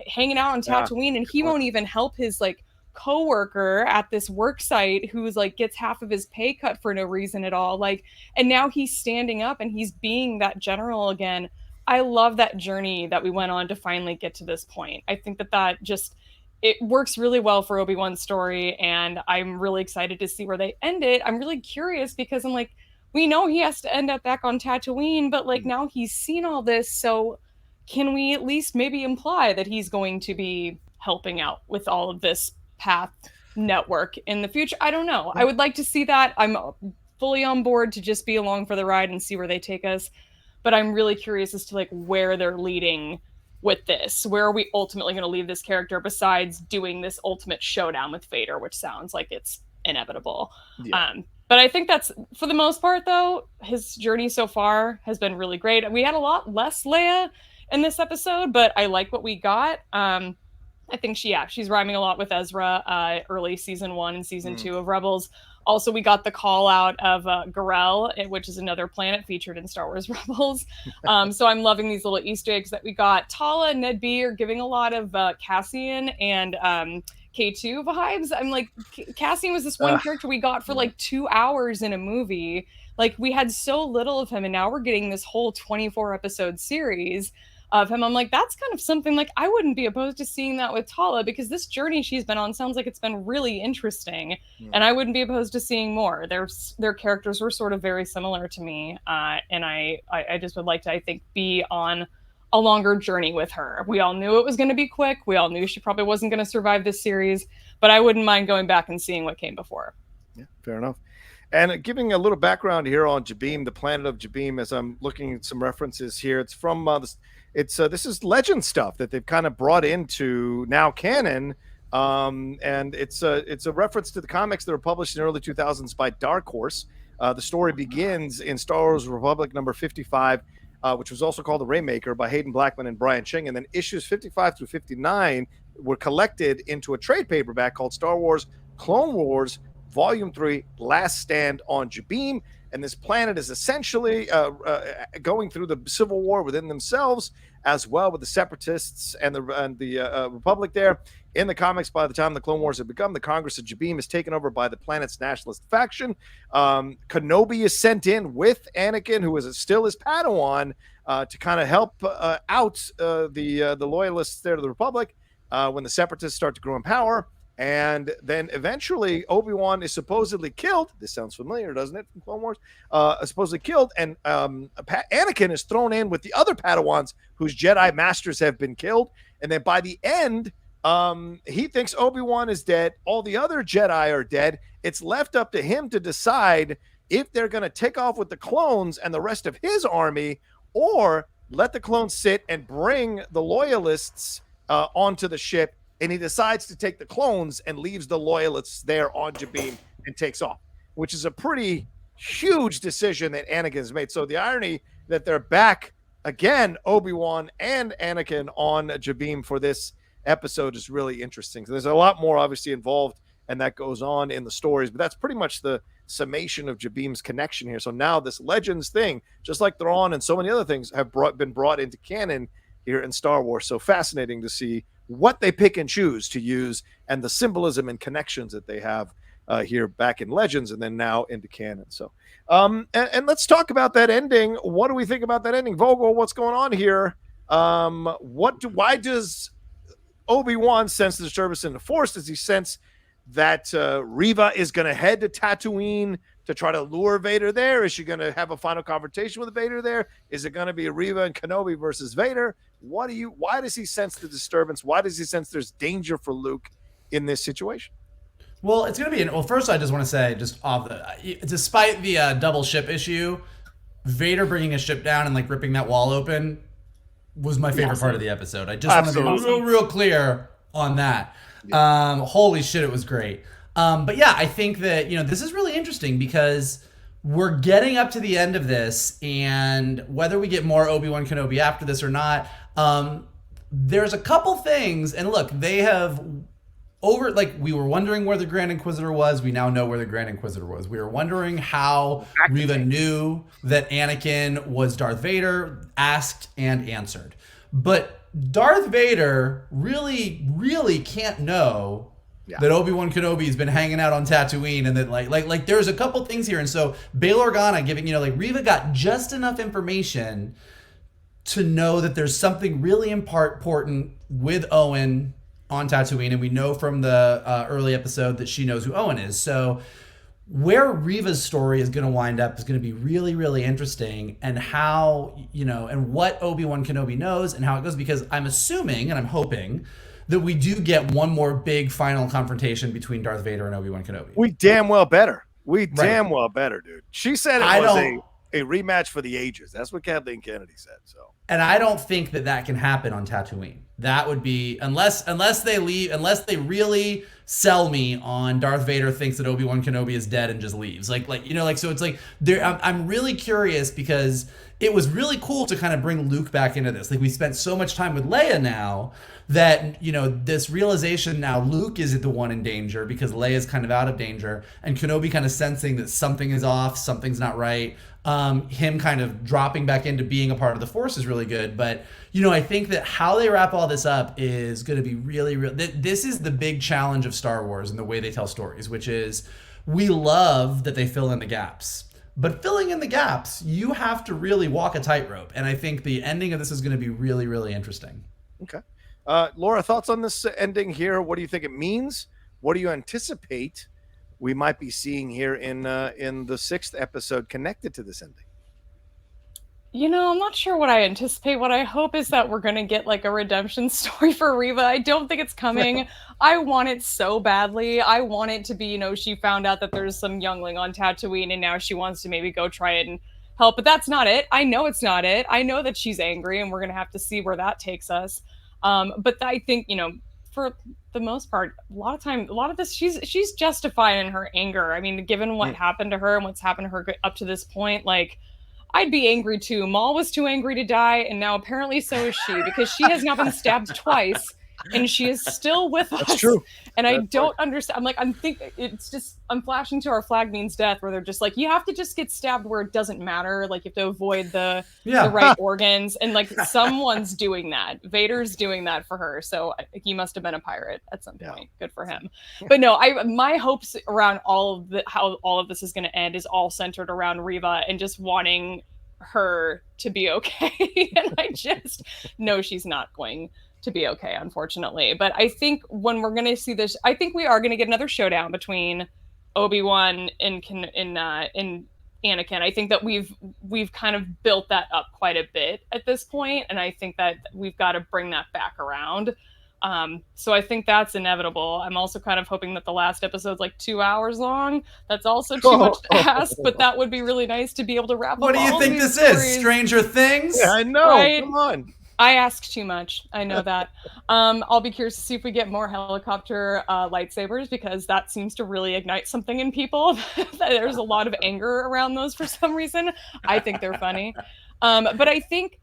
hanging out on Tatooine and he won't even help his, like, co-worker at this work site who's like gets half of his pay cut for no reason at all, like, and now he's standing up and he's being that general again. I love that journey that we went on to finally get to this point. I think that just it works really well for Obi-Wan's story, and I'm really excited to see where they end it. I'm really curious because I'm like, we know he has to end up back on Tatooine, but like now he's seen all this, so can we at least maybe imply that he's going to be helping out with all of this path network in the future? I don't know. I would like to see that. I'm fully on board to just be along for the ride and see where they take us, but I'm really curious as to like where they're leading with this. Where are we ultimately going to leave this character besides doing this ultimate showdown with Vader, which sounds like it's inevitable. But I think that's, for the most part though, his journey so far has been really great. We had a lot less Leia in this episode, but I like what we got. I think she's rhyming a lot with Ezra early season 1 and season 2 of Rebels. Also, we got the call out of Gorel, which is another planet featured in Star Wars Rebels. So I'm loving these little Easter eggs that we got. Tala and Ned B are giving a lot of Cassian and K2 vibes. I'm like, Cassian was this one character we got for like 2 hours in a movie. Like, we had so little of him, and now we're getting this whole 24 episode series of him. I'm like, that's kind of something, like, I wouldn't be opposed to seeing that with Tala, because this journey she's been on sounds like it's been really interesting, and I wouldn't be opposed to seeing more. Their characters were sort of very similar to me, and I just would like to, I think, be on a longer journey with her. We all knew it was going to be quick. We all knew she probably wasn't going to survive this series, but I wouldn't mind going back and seeing what came before. Yeah, fair enough. And giving a little background here on Jabiim, the planet of Jabiim, as I'm looking at some references here. It's from this is legend stuff that they've kind of brought into now canon, and it's a reference to the comics that were published in the early 2000s by Dark Horse. The story begins in Star Wars Republic number 55, which was also called The Rainmaker by Hayden Blackman and Brian Ching, and then issues 55 through 59 were collected into a trade paperback called Star Wars Clone Wars Volume 3, Last Stand on Jabiim. And this planet is essentially going through the civil war within themselves, as well with the Separatists and the Republic there. In the comics, by the time the Clone Wars have begun, the Congress of Jabiim is taken over by the planet's nationalist faction. Kenobi is sent in with Anakin, who is still his Padawan, to kind of help out the loyalists there to the Republic when the Separatists start to grow in power. And then eventually Obi-Wan is supposedly killed. This sounds familiar, doesn't it, from Clone Wars? Supposedly killed, and Anakin is thrown in with the other Padawans whose Jedi masters have been killed. And then by the end, he thinks Obi-Wan is dead. All the other Jedi are dead. It's left up to him to decide if they're going to take off with the clones and the rest of his army, or let the clones sit and bring the loyalists onto the ship. And he decides to take the clones and leaves the loyalists there on Jabiim and takes off, which is a pretty huge decision that Anakin has made. So the irony that they're back again, Obi-Wan and Anakin on Jabiim for this episode is really interesting. So there's a lot more obviously involved, and that goes on in the stories, but that's pretty much the summation of Jabiim's connection here. So now this Legends thing, just like Thrawn and so many other things, have been brought into canon here in Star Wars. So fascinating to see what they pick and choose to use, and the symbolism and connections that they have here back in Legends and then now into canon. So, and let's talk about that ending. What do we think about that ending? Vogel, what's going on here? Why does Obi-Wan sense the disturbance in the Force? Does he sense that Reva is going to head to Tatooine to try to lure Vader there? Is she going to have a final confrontation with Vader there? Is it going to be Reva and Kenobi versus Vader? Why does he sense the disturbance? Why does he sense there's danger for Luke in this situation? Well, it's going to be first I just want to say, just despite the double ship issue, Vader bringing a ship down and like ripping that wall open was my favorite part of the episode. I just want to be real clear on that. Holy shit, it was great. But yeah, I think that, this is really interesting because we're getting up to the end of this, and whether we get more Obi-Wan Kenobi after this or not, there's a couple things, and look, they have we were wondering where the Grand Inquisitor was. We now know where the Grand Inquisitor was. We were wondering how Reva knew that Anakin was Darth Vader, asked and answered. But Darth Vader really, really can't know that Obi-Wan Kenobi has been hanging out on Tatooine, and that like there's a couple things here. And so Bail Organa giving, Reva got just enough information to know that there's something really important with Owen on Tatooine, and we know from the early episode that she knows who Owen is. So where Reva's story is going to wind up is going to be really, really interesting, and how, and what Obi-Wan Kenobi knows and how it goes, because I'm assuming and I'm hoping that we do get one more big final confrontation between Darth Vader and Obi-Wan Kenobi. We damn well better. Damn well better, dude. She said it was a rematch for the ages. That's what Kathleen Kennedy said. So, and I don't think that can happen on Tatooine. That would be unless they really sell me on Darth Vader thinks that Obi-Wan Kenobi is dead and just leaves. So it's like I'm really curious, because it was really cool to kind of bring Luke back into this. Like, we spent so much time with Leia now that, this realization now Luke is the one in danger because Leia's kind of out of danger, and Kenobi kind of sensing that something is off, something's not right. Him kind of dropping back into being a part of the Force is really good. But, I think that how they wrap all this up is going to be really, this is the big challenge of Star Wars and the way they tell stories, which is, we love that they fill in the gaps. But filling in the gaps, you have to really walk a tightrope. And I think the ending of this is going to be really, really interesting. Okay. Laura, thoughts on this ending here? What do you think it means? What do you anticipate we might be seeing here in the 6th episode connected to this ending? I'm not sure what I anticipate. What I hope is that we're going to get like a redemption story for Reva. I don't think it's coming. I want it so badly. I want it to be, she found out that there's some youngling on Tatooine and now she wants to maybe go try and help. But that's not it. I know it's not it. I know that she's angry, and we're going to have to see where that takes us. But I think, for the most part, a lot of this, she's justified in her anger. I mean, given what happened to her and what's happened to her up to this point, like, I'd be angry too. Maul was too angry to die, and now apparently so is she, because she has now been stabbed twice, and she is still with us. That's true. And I don't understand. I'm flashing to Our Flag Means Death, where they're just like, you have to just get stabbed where it doesn't matter. Like, you have to avoid the right organs. And like, someone's doing that. Vader's doing that for her. So he must have been a pirate at some point. Good for him. But no, my hopes around how all of this is going to end is all centered around Reva and just wanting her to be okay. And I just know she's not going to be okay, unfortunately. But I think when we're going to see this, I think we are going to get another showdown between Obi-Wan and Anakin. I think that we've kind of built that up quite a bit at this point, and I think that we've got to bring that back around. So I think that's inevitable. I'm also kind of hoping that the last episode's like 2 hours long. That's also too much to ask, but that would be really nice to be able to wrap up. What do you think this is? Stranger Things? Yeah, I know. Right? Come on. I ask too much. I know that. I'll be curious to see if we get more helicopter lightsabers, because that seems to really ignite something in people. There's a lot of anger around those for some reason. I think they're funny. But I think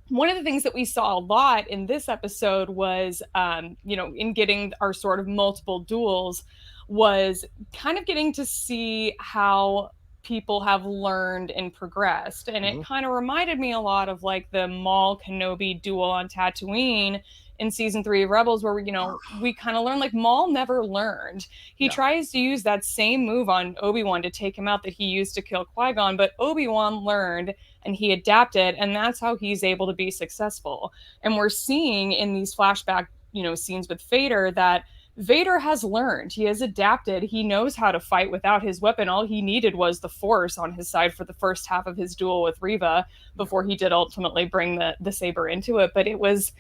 one of the things that we saw a lot in this episode was, in getting our sort of multiple duels, was kind of getting to see how people have learned and progressed. And it kind of reminded me a lot of like the Maul Kenobi duel on Tatooine in season 3 of Rebels, where we kind of learned like Maul never learned. He tries to use that same move on Obi-Wan to take him out that he used to kill Qui-Gon, but Obi-Wan learned and he adapted, and that's how he's able to be successful. And we're seeing in these flashback, scenes with Vader that Vader has learned. He has adapted. He knows how to fight without his weapon. All he needed was the Force on his side for the first half of his duel with Reva before he did ultimately bring the saber into it. But it was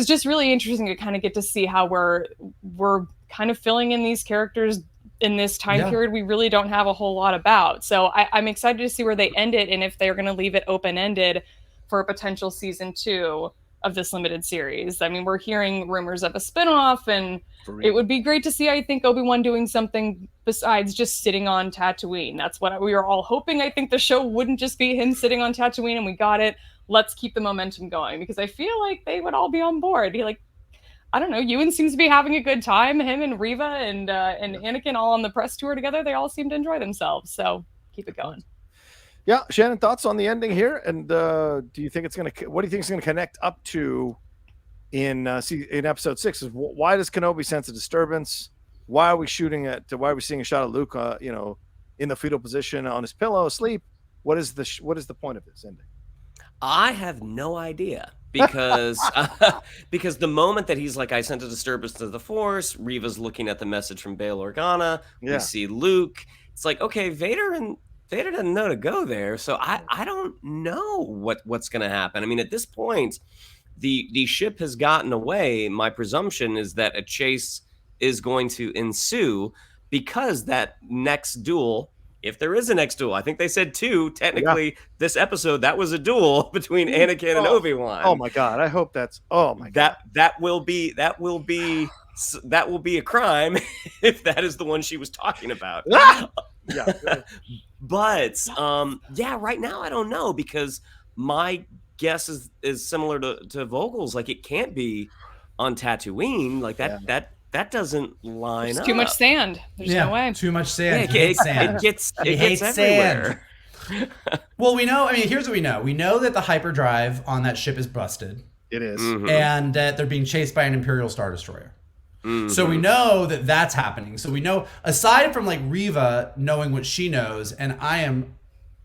just really interesting to kind of get to see how we're kind of filling in these characters in this time period we really don't have a whole lot about. So I'm excited to see where they end it, and if they're going to leave it open-ended for a potential season 2 of this limited series. I mean, we're hearing rumors of a spinoff, and it would be great to see, I think, Obi-Wan doing something besides just sitting on Tatooine. That's what we were all hoping. I think the show wouldn't just be him sitting on Tatooine, and we got it. Let's keep the momentum going, because I feel like they would all be on board. I don't know, Ewan seems to be having a good time. Him and Reva and Anakin all on the press tour together. They all seem to enjoy themselves. So keep it going. Yeah, Shannon, thoughts on the ending here, and what do you think it's going to connect up to in episode 6? Is why does Kenobi sense a disturbance? Why are we seeing a shot of Luke, in the fetal position on his pillow, asleep? What is the point of this ending? I have no idea. because because the moment that he's like, I sent a disturbance to the Force, Reva's looking at the message from Bail Organa. Yeah. We see Luke. It's like, okay, Vader doesn't know to go there, so I don't know what's going to happen. I mean, at this point, the ship has gotten away. My presumption is that a chase is going to ensue because that next duel. If there is a next duel, I think they said 2. Technically, this episode, that was a duel between Anakin and Obi-Wan. Oh my God! I hope that's. Oh my God! That will be a crime if that is the one she was talking about. Yeah. But yeah, right now I don't know, because my guess is similar to Vogel's. Like, it can't be on Tatooine. Like that doesn't line up. Too much sand. There's no way. Too much sand. Yeah, Sand. it gets hates everywhere. Well, we know. I mean, here's what we know. We know that the hyperdrive on that ship is busted. It is. Mhm. And that they're being chased by an Imperial Star Destroyer. Mhm. So we know that that's happening. So we know, aside from like Reva knowing what she knows, and I am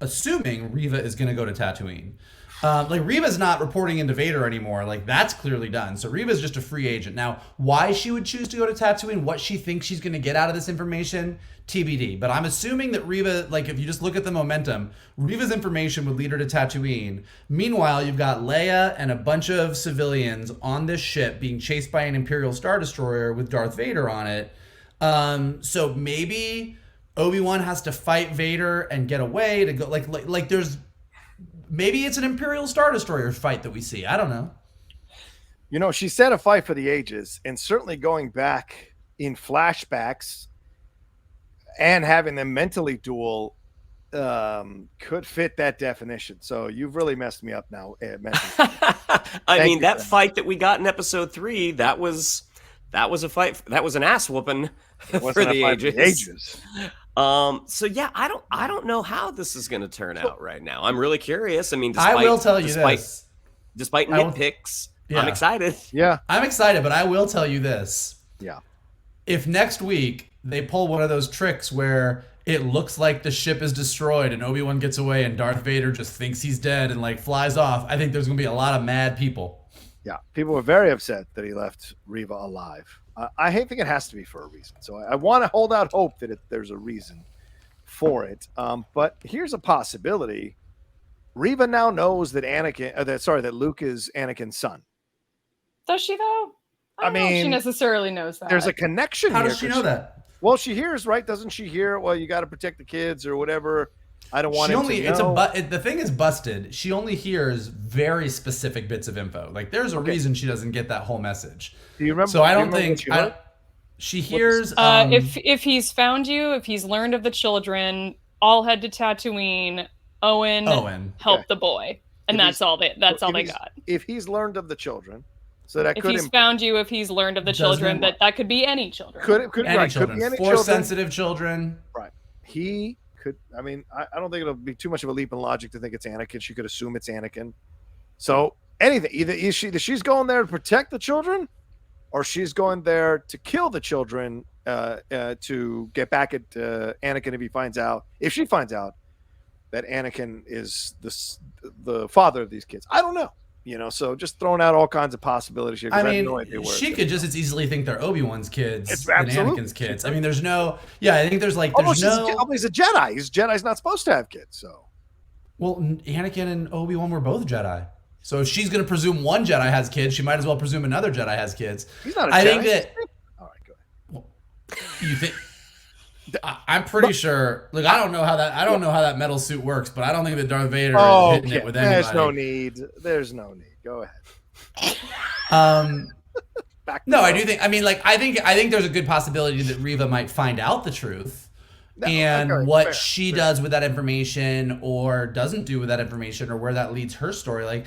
assuming Reva is going to go to Tatooine. Like, Reva's not reporting into Vader anymore. Like, that's clearly done. So Reva's just a free agent. Now, why she would choose to go to Tatooine, what she thinks she's going to get out of this information, TBD. But I'm assuming that Reva, like, if you just look at the momentum, Reva's information would lead her to Tatooine. Meanwhile, you've got Leia and a bunch of civilians on this ship being chased by an Imperial Star Destroyer with Darth Vader on it. So maybe Obi-Wan has to fight Vader and get away to go. Like there's... Maybe it's an Imperial Star Destroyer fight that we see. I don't know. You know, she said a fight for the ages, and certainly going back in flashbacks and having them mentally duel could fit that definition. So you've really messed me up now. I mean, that fight that we got in episode 3, that was a fight. That was an ass whooping for the ages. So yeah, I don't know how this is going to turn out right now. I'm really curious. I mean, I will tell you this. Despite nitpicks, I'm excited. Yeah, I'm excited, but I will tell you this. Yeah. If next week they pull one of those tricks where it looks like the ship is destroyed and Obi-Wan gets away and Darth Vader just thinks he's dead and like flies off, I think there's going to be a lot of mad people. Yeah, people were very upset that he left Reva alive. I think it has to be for a reason. So I want to hold out hope that there's a reason for it. But here's a possibility. Reva now knows that that Luke is Anakin's son. Does she though? I don't know if she necessarily knows that. There's a connection. How does she know that? Well, she hears, right? Doesn't she hear? Well, you got to protect the kids or whatever. I don't want the thing is busted. She only hears very specific bits of info. Like, there's a reason she doesn't get that whole message. Do you remember? So I don't think she hears. If he's found you, if he's learned of the children, all head to Tatooine. Owen help the boy, and that's all they got. If he's learned of the children, so that if could he's found you, if he's learned of the children, that could be any children. Could be any children. Force-sensitive children. Right. He could. I mean, I don't think it'll be too much of a leap in logic to think it's Anakin. She could assume it's Anakin. So anything, either she's going there to protect the children, or she's going there to kill the children to get back at Anakin if she finds out that Anakin is the father of these kids. I don't know. You know, so just throwing out all kinds of possibilities here. I mean, she could just as easily think they're Obi-Wan's kids than Anakin's kids. I mean, there's no... Yeah, I think there's like... He's a Jedi. Jedi's not supposed to have kids, so... Well, Anakin and Obi-Wan were both Jedi. So if she's going to presume one Jedi has kids, she might as well presume another Jedi has kids. He's not a Jedi. I think that... All right, go ahead. Well, you think... I'm pretty sure. Look, I don't know how that metal suit works, but I don't think that Darth Vader is hitting it with anybody. There's no need. Go ahead. No, I do think. I mean, like, I think there's a good possibility that Reva might find out the truth, what she does with that information or doesn't do with that information, or where that leads her story. Like,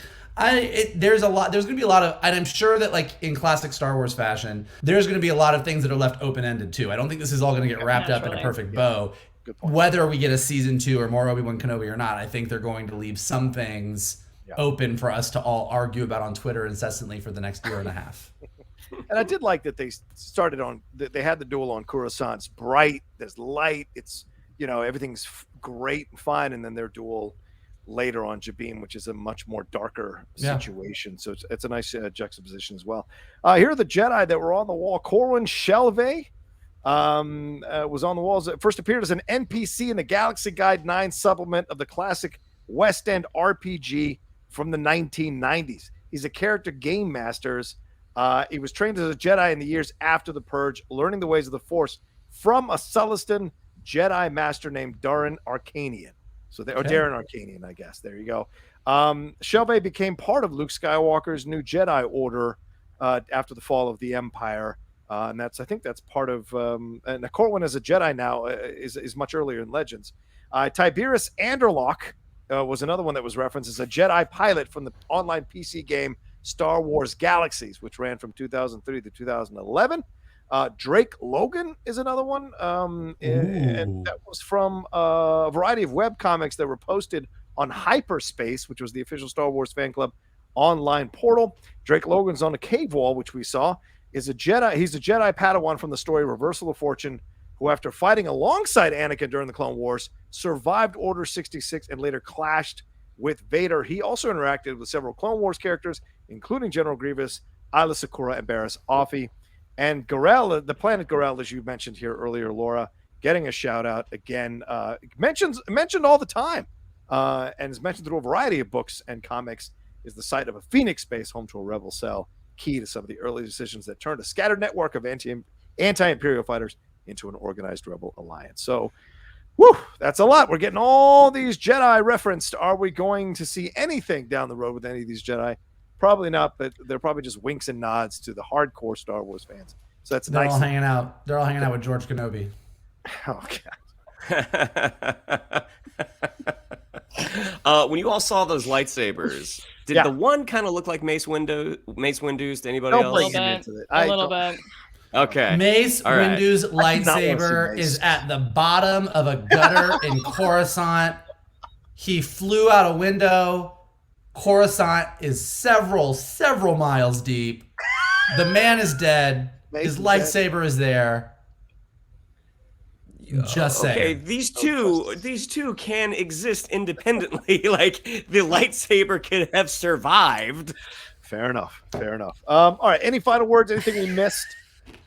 there's going to be a lot of, and I'm sure that, like, in classic Star Wars fashion, there's going to be a lot of things that are left open-ended too. I don't think this is all going to get wrapped up in a perfect bow. Whether we get a season 2 or more Obi-Wan Kenobi or not, I think they're going to leave some things open for us to all argue about on Twitter incessantly for the next year and a half. And I did like that they they had the duel on Coruscant. It's bright, there's light, it's, everything's great and fine, and then their duel later on Jabiim, which is a much more darker situation. So it's a nice juxtaposition as well. Here are the Jedi that were on the wall. Corwin Shelvey was on the walls. First appeared as an NPC in the Galaxy Guide 9 supplement of the classic West End RPG from the 1990s. He's a character game masters. He was trained as a Jedi in the years after the Purge, learning the ways of the Force from a Sullustan Jedi master named Darren Arcanian. So Darren Arcanian, I guess. There you go. Shelvey became part of Luke Skywalker's new Jedi Order after the fall of the Empire. And I think that's part of and Corwin as a Jedi now is much earlier in Legends. Tiberius Anderlock was another one that was referenced as a Jedi pilot from the online PC game Star Wars Galaxies, which ran from 2003 to 2011. Drake Logan is another one, and that was from a variety of web comics that were posted on Hyperspace, which was the official Star Wars fan club online portal. Drake Logan's on a cave wall, which we saw. He's a Jedi Padawan from the story Reversal of Fortune, who, after fighting alongside Anakin during the Clone Wars, survived Order 66 and later clashed with Vader. He also interacted with several Clone Wars characters, including General Grievous, Isla Secura, and Barriss Offee. And Gorel, the planet Gorel, as you mentioned here earlier, Laura, getting a shout out again, mentioned all the time, and is mentioned through a variety of books and comics, is the site of a Phoenix base home to a rebel cell, key to some of the early decisions that turned a scattered network of anti-imperial fighters into an organized rebel alliance. So, that's a lot. We're getting all these Jedi referenced. Are we going to see anything down the road with any of these Jedi? Probably not, but they're probably just winks and nods to the hardcore Star Wars fans. So that's They're nice. all hanging out. They're all hanging out with George Kenobi. Oh, God. When you all saw those lightsabers, did the one kind of look like Mace Windu's to anybody else? A little bit. Okay. Mace Windu's lightsaber is at the bottom of a gutter in Coruscant. He flew out a window. Coruscant is several miles deep. The man is dead. His lightsaber is there. Just saying. Okay, these two can exist independently. Like, the lightsaber could have survived. Fair enough. All right. Any final words? Anything we missed?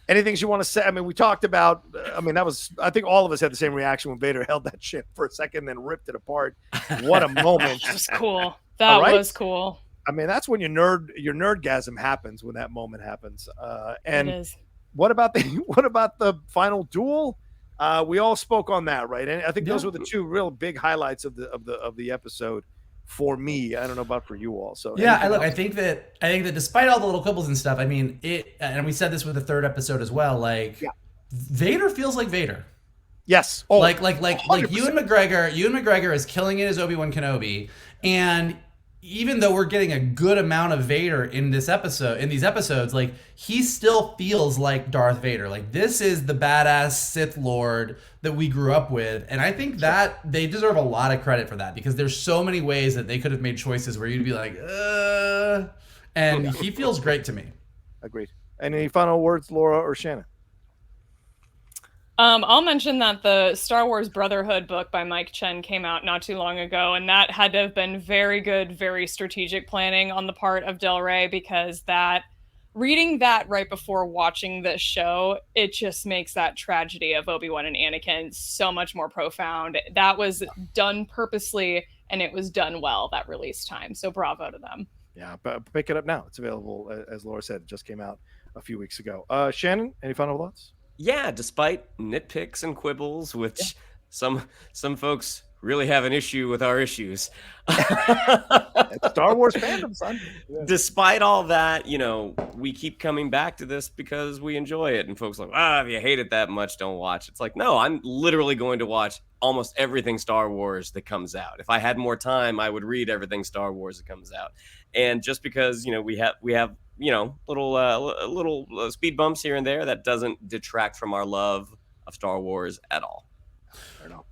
Anything you want to say? I mean, we talked about. I think all of us had the same reaction when Vader held that ship for a second, then ripped it apart. What a moment! That was cool. That was cool. I mean, that's when your nerdgasm happens, when that moment happens. And it is. What about the final duel? We all spoke on that, right? And I think those were the two real big highlights of the episode for me. I don't know about for you all. So I think that despite all the little quibbles and stuff, I mean, and we said this with the third episode as well. Vader feels like Vader. Yes. Oh, like Ewan McGregor is killing it as Obi-Wan Kenobi, and even though we're getting a good amount of Vader in these episodes, like, he still feels like Darth Vader. Like, this is the badass Sith Lord that we grew up with, and I think that they deserve a lot of credit for that, because there's so many ways that they could have made choices where you'd be like, and he feels great to me. Agreed. Any final words, Laura or Shannon? I'll mention that the Star Wars Brotherhood book by Mike Chen came out not too long ago, and that had to have been very good, very strategic planning on the part of Del Rey, because reading that right before watching this show, it just makes that tragedy of Obi-Wan and Anakin so much more profound. That was done purposely, and it was done well, that release time. So bravo to them. Yeah, but pick it up now. It's available, as Laura said, it just came out a few weeks ago. Shannon, any final thoughts? Yeah, despite nitpicks and quibbles, which some folks really have an issue with our issues. It's Star Wars fandom, son. Yeah. Despite all that, we keep coming back to this because we enjoy it. And folks are like, if you hate it that much, don't watch. It's like, no, I'm literally going to watch almost everything Star Wars that comes out. If I had more time, I would read everything Star Wars that comes out. And just because, we have little speed bumps here and there, that doesn't detract from our love of Star Wars at all. I don't know.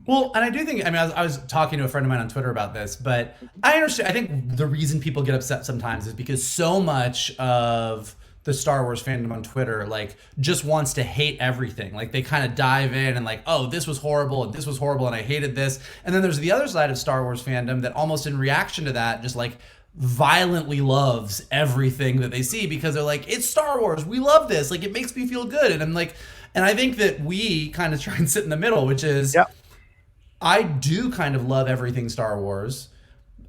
Well, and I do think, I was talking to a friend of mine on Twitter about this, but I understand. I think the reason people get upset sometimes is because so much of the Star Wars fandom on Twitter, like, just wants to hate everything. Like, they kind of dive in and like, oh, this was horrible and this was horrible and I hated this. And then there's the other side of Star Wars fandom that almost in reaction to that just like violently loves everything that they see because they're like, it's Star Wars, we love this, like, it makes me feel good. And I'm like, and I think that we kind of try and sit in the middle, which is, I do kind of love everything Star Wars,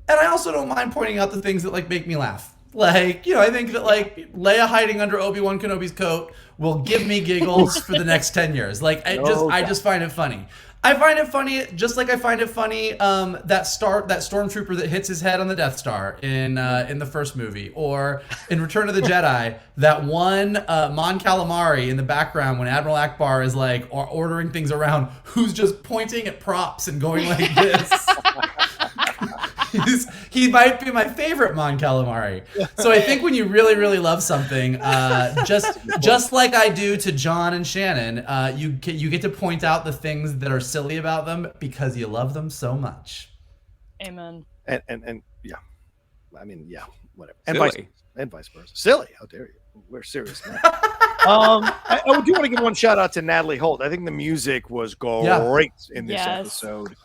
and I also don't mind pointing out the things that like make me laugh. Like, you know, I think that like Leia hiding under Obi-Wan Kenobi's coat will give me giggles for the next 10 years. Like, I just find it funny. I find it funny, just like I find it funny that stormtrooper that hits his head on the Death Star in the first movie, or in Return of the Jedi, that one Mon Calamari in the background when Admiral Akbar is like ordering things around, who's just pointing at props and going like this. He might be my favorite Mon Calamari. So I think when you really, really love something, just like I do to John and Shannon, you get to point out the things that are silly about them because you love them so much. Amen. And yeah, I mean, yeah, whatever. And vice versa. Silly. How dare you? We're serious now. I do want to give one shout out to Natalie Holt. I think the music was great in this episode.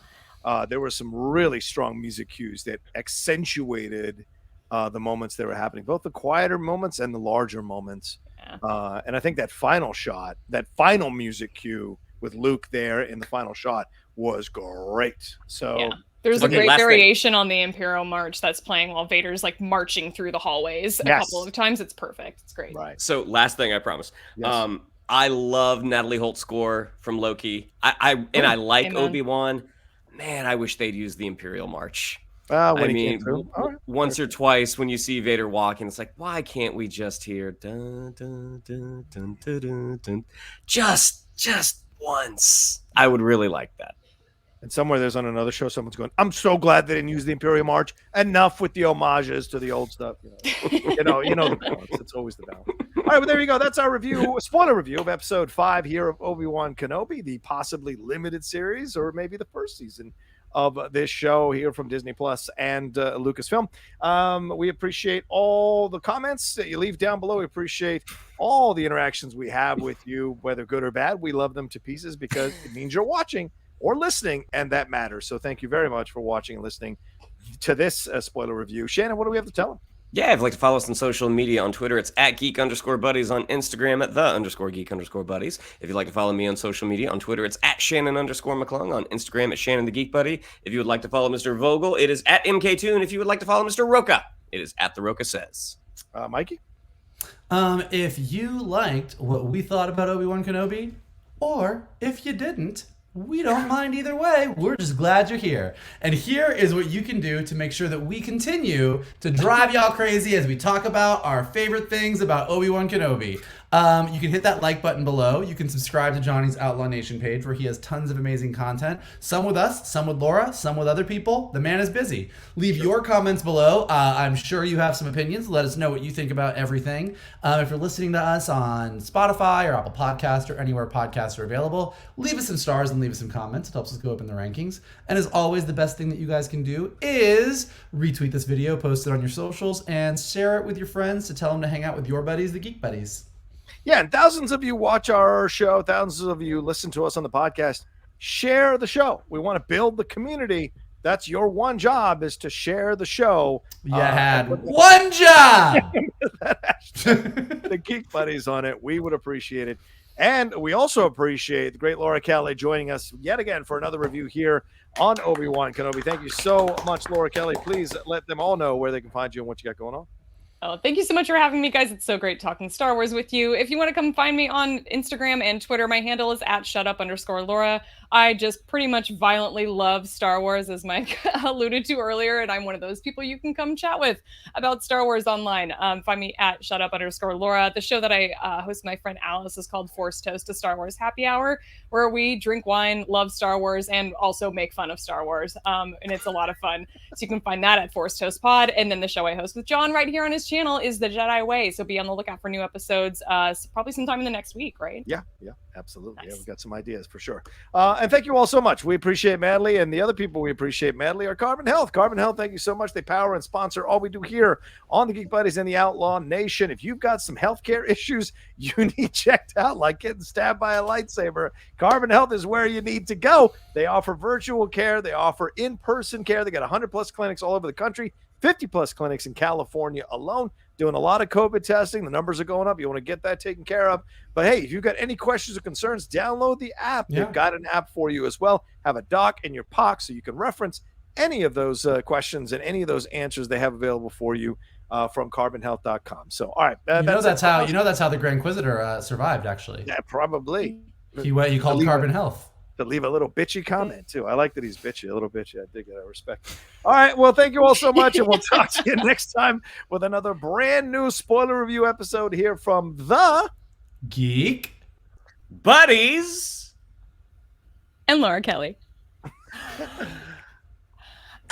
There were some really strong music cues that accentuated the moments that were happening, both the quieter moments and the larger moments. Yeah. And I think that final shot, that final music cue with Luke there in the final shot was great. So there's a great variation on the Imperial March that's playing while Vader's like marching through the hallways a couple of times. It's perfect. It's great. Right. So last thing, I promise. Yes. I love Natalie Holt's score from Loki. I like Obi-Wan. Man, I wish they'd use the Imperial March. Once or twice when you see Vader walking, it's like, why can't we just hear dun, dun, dun, dun, dun, dun, dun. Just once? I would really like that. And somewhere there's on another show, someone's going, I'm so glad they didn't use the Imperial March. Enough with the homages to the old stuff. You know the balance. It's always the balance. All right, well, there you go. That's our review, spoiler review of episode 5 here of Obi-Wan Kenobi, the possibly limited series, or maybe the first season of this show here from Disney Plus and Lucasfilm. We appreciate all the comments that you leave down below. We appreciate all the interactions we have with you, whether good or bad. We love them to pieces because it means you're watching or listening, and that matters. So thank you very much for watching and listening to this spoiler review. Shannon, what do we have to tell them? Yeah, if you'd like to follow us on social media, on Twitter, it's at Geek_Buddies, on Instagram at _Geek_Buddies. If you'd like to follow me on social media, on Twitter, it's at Shannon_McClung, on Instagram at Shannon the Geek Buddy. If you would like to follow Mr. Vogel, it is at MK2, and if you would like to follow Mr. Roka, it is at The Roka Says. Mikey? If you liked what we thought about Obi-Wan Kenobi, or if you didn't, we don't mind either way. We're just glad you're here. And here is what you can do to make sure that we continue to drive y'all crazy as we talk about our favorite things about Obi-Wan Kenobi. You can hit that like button below. You can subscribe to Johnny's Outlaw Nation page where he has tons of amazing content. Some with us, some with Laura, some with other people. The man is busy. Leave your comments below. I'm sure you have some opinions. Let us know what you think about everything. If you're listening to us on Spotify or Apple Podcasts or anywhere podcasts are available, leave us some stars and leave us some comments. It helps us go up in the rankings. And as always, the best thing that you guys can do is retweet this video, post it on your socials, and share it with your friends to tell them to hang out with your buddies, the Geek Buddies. Yeah, and thousands of you watch our show. Thousands of you listen to us on the podcast. Share the show. We want to build the community. That's your one job, is to share the show. You had one job. The Geek Buddies on it. We would appreciate it. And we also appreciate the great Laura Kelly joining us yet again for another review here on Obi-Wan Kenobi. Thank you so much, Laura Kelly. Please let them all know where they can find you and what you got going on. Oh, thank you so much for having me, guys. It's so great talking Star Wars with you. If you want to come find me on Instagram and Twitter, my handle is at @shutup_Laura. I just pretty much violently love Star Wars, as Mike alluded to earlier, and I'm one of those people you can come chat with about Star Wars online. Find me at @shutup_Laura. The show that I host with my friend Alice is called Force Toast, a Star Wars happy hour, where we drink wine, love Star Wars, and also make fun of Star Wars. And it's a lot of fun. So you can find that at Force Toast Pod, and then the show I host with John right here on his channel channel is The Jedi Way. So be on the lookout for new episodes probably sometime in the next week, right? Yeah, absolutely. Nice. Yeah, we've got some ideas for sure. And thank you all so much. We appreciate madly. And the other people we appreciate madly are Carbon Health. Carbon Health, thank you so much. They power and sponsor all we do here on the Geek Buddies and the Outlaw Nation. If you've got some healthcare issues you need checked out, like getting stabbed by a lightsaber, Carbon Health is where you need to go. They offer virtual care. They offer in-person care. They got 100+ clinics all over the country, 50+ clinics in California alone, doing a lot of COVID testing. The numbers are going up. You want to get that taken care of. But hey, if you've got any questions or concerns, download the app. Yeah. They've got an app for you as well. Have a doc in your pocket so you can reference any of those questions and any of those answers they have available for you from carbonhealth.com. So, all right. That's how the Grand Inquisitor survived, actually. Yeah, probably. He called Carbon Health. To leave a little bitchy comment too. I like that he's bitchy, a little bitchy. I dig it. I respect it. All right. Well, thank you all so much, and we'll talk to you next time with another brand new spoiler review episode here from the Geek Buddies And Laura Kelly.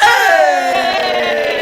Hey!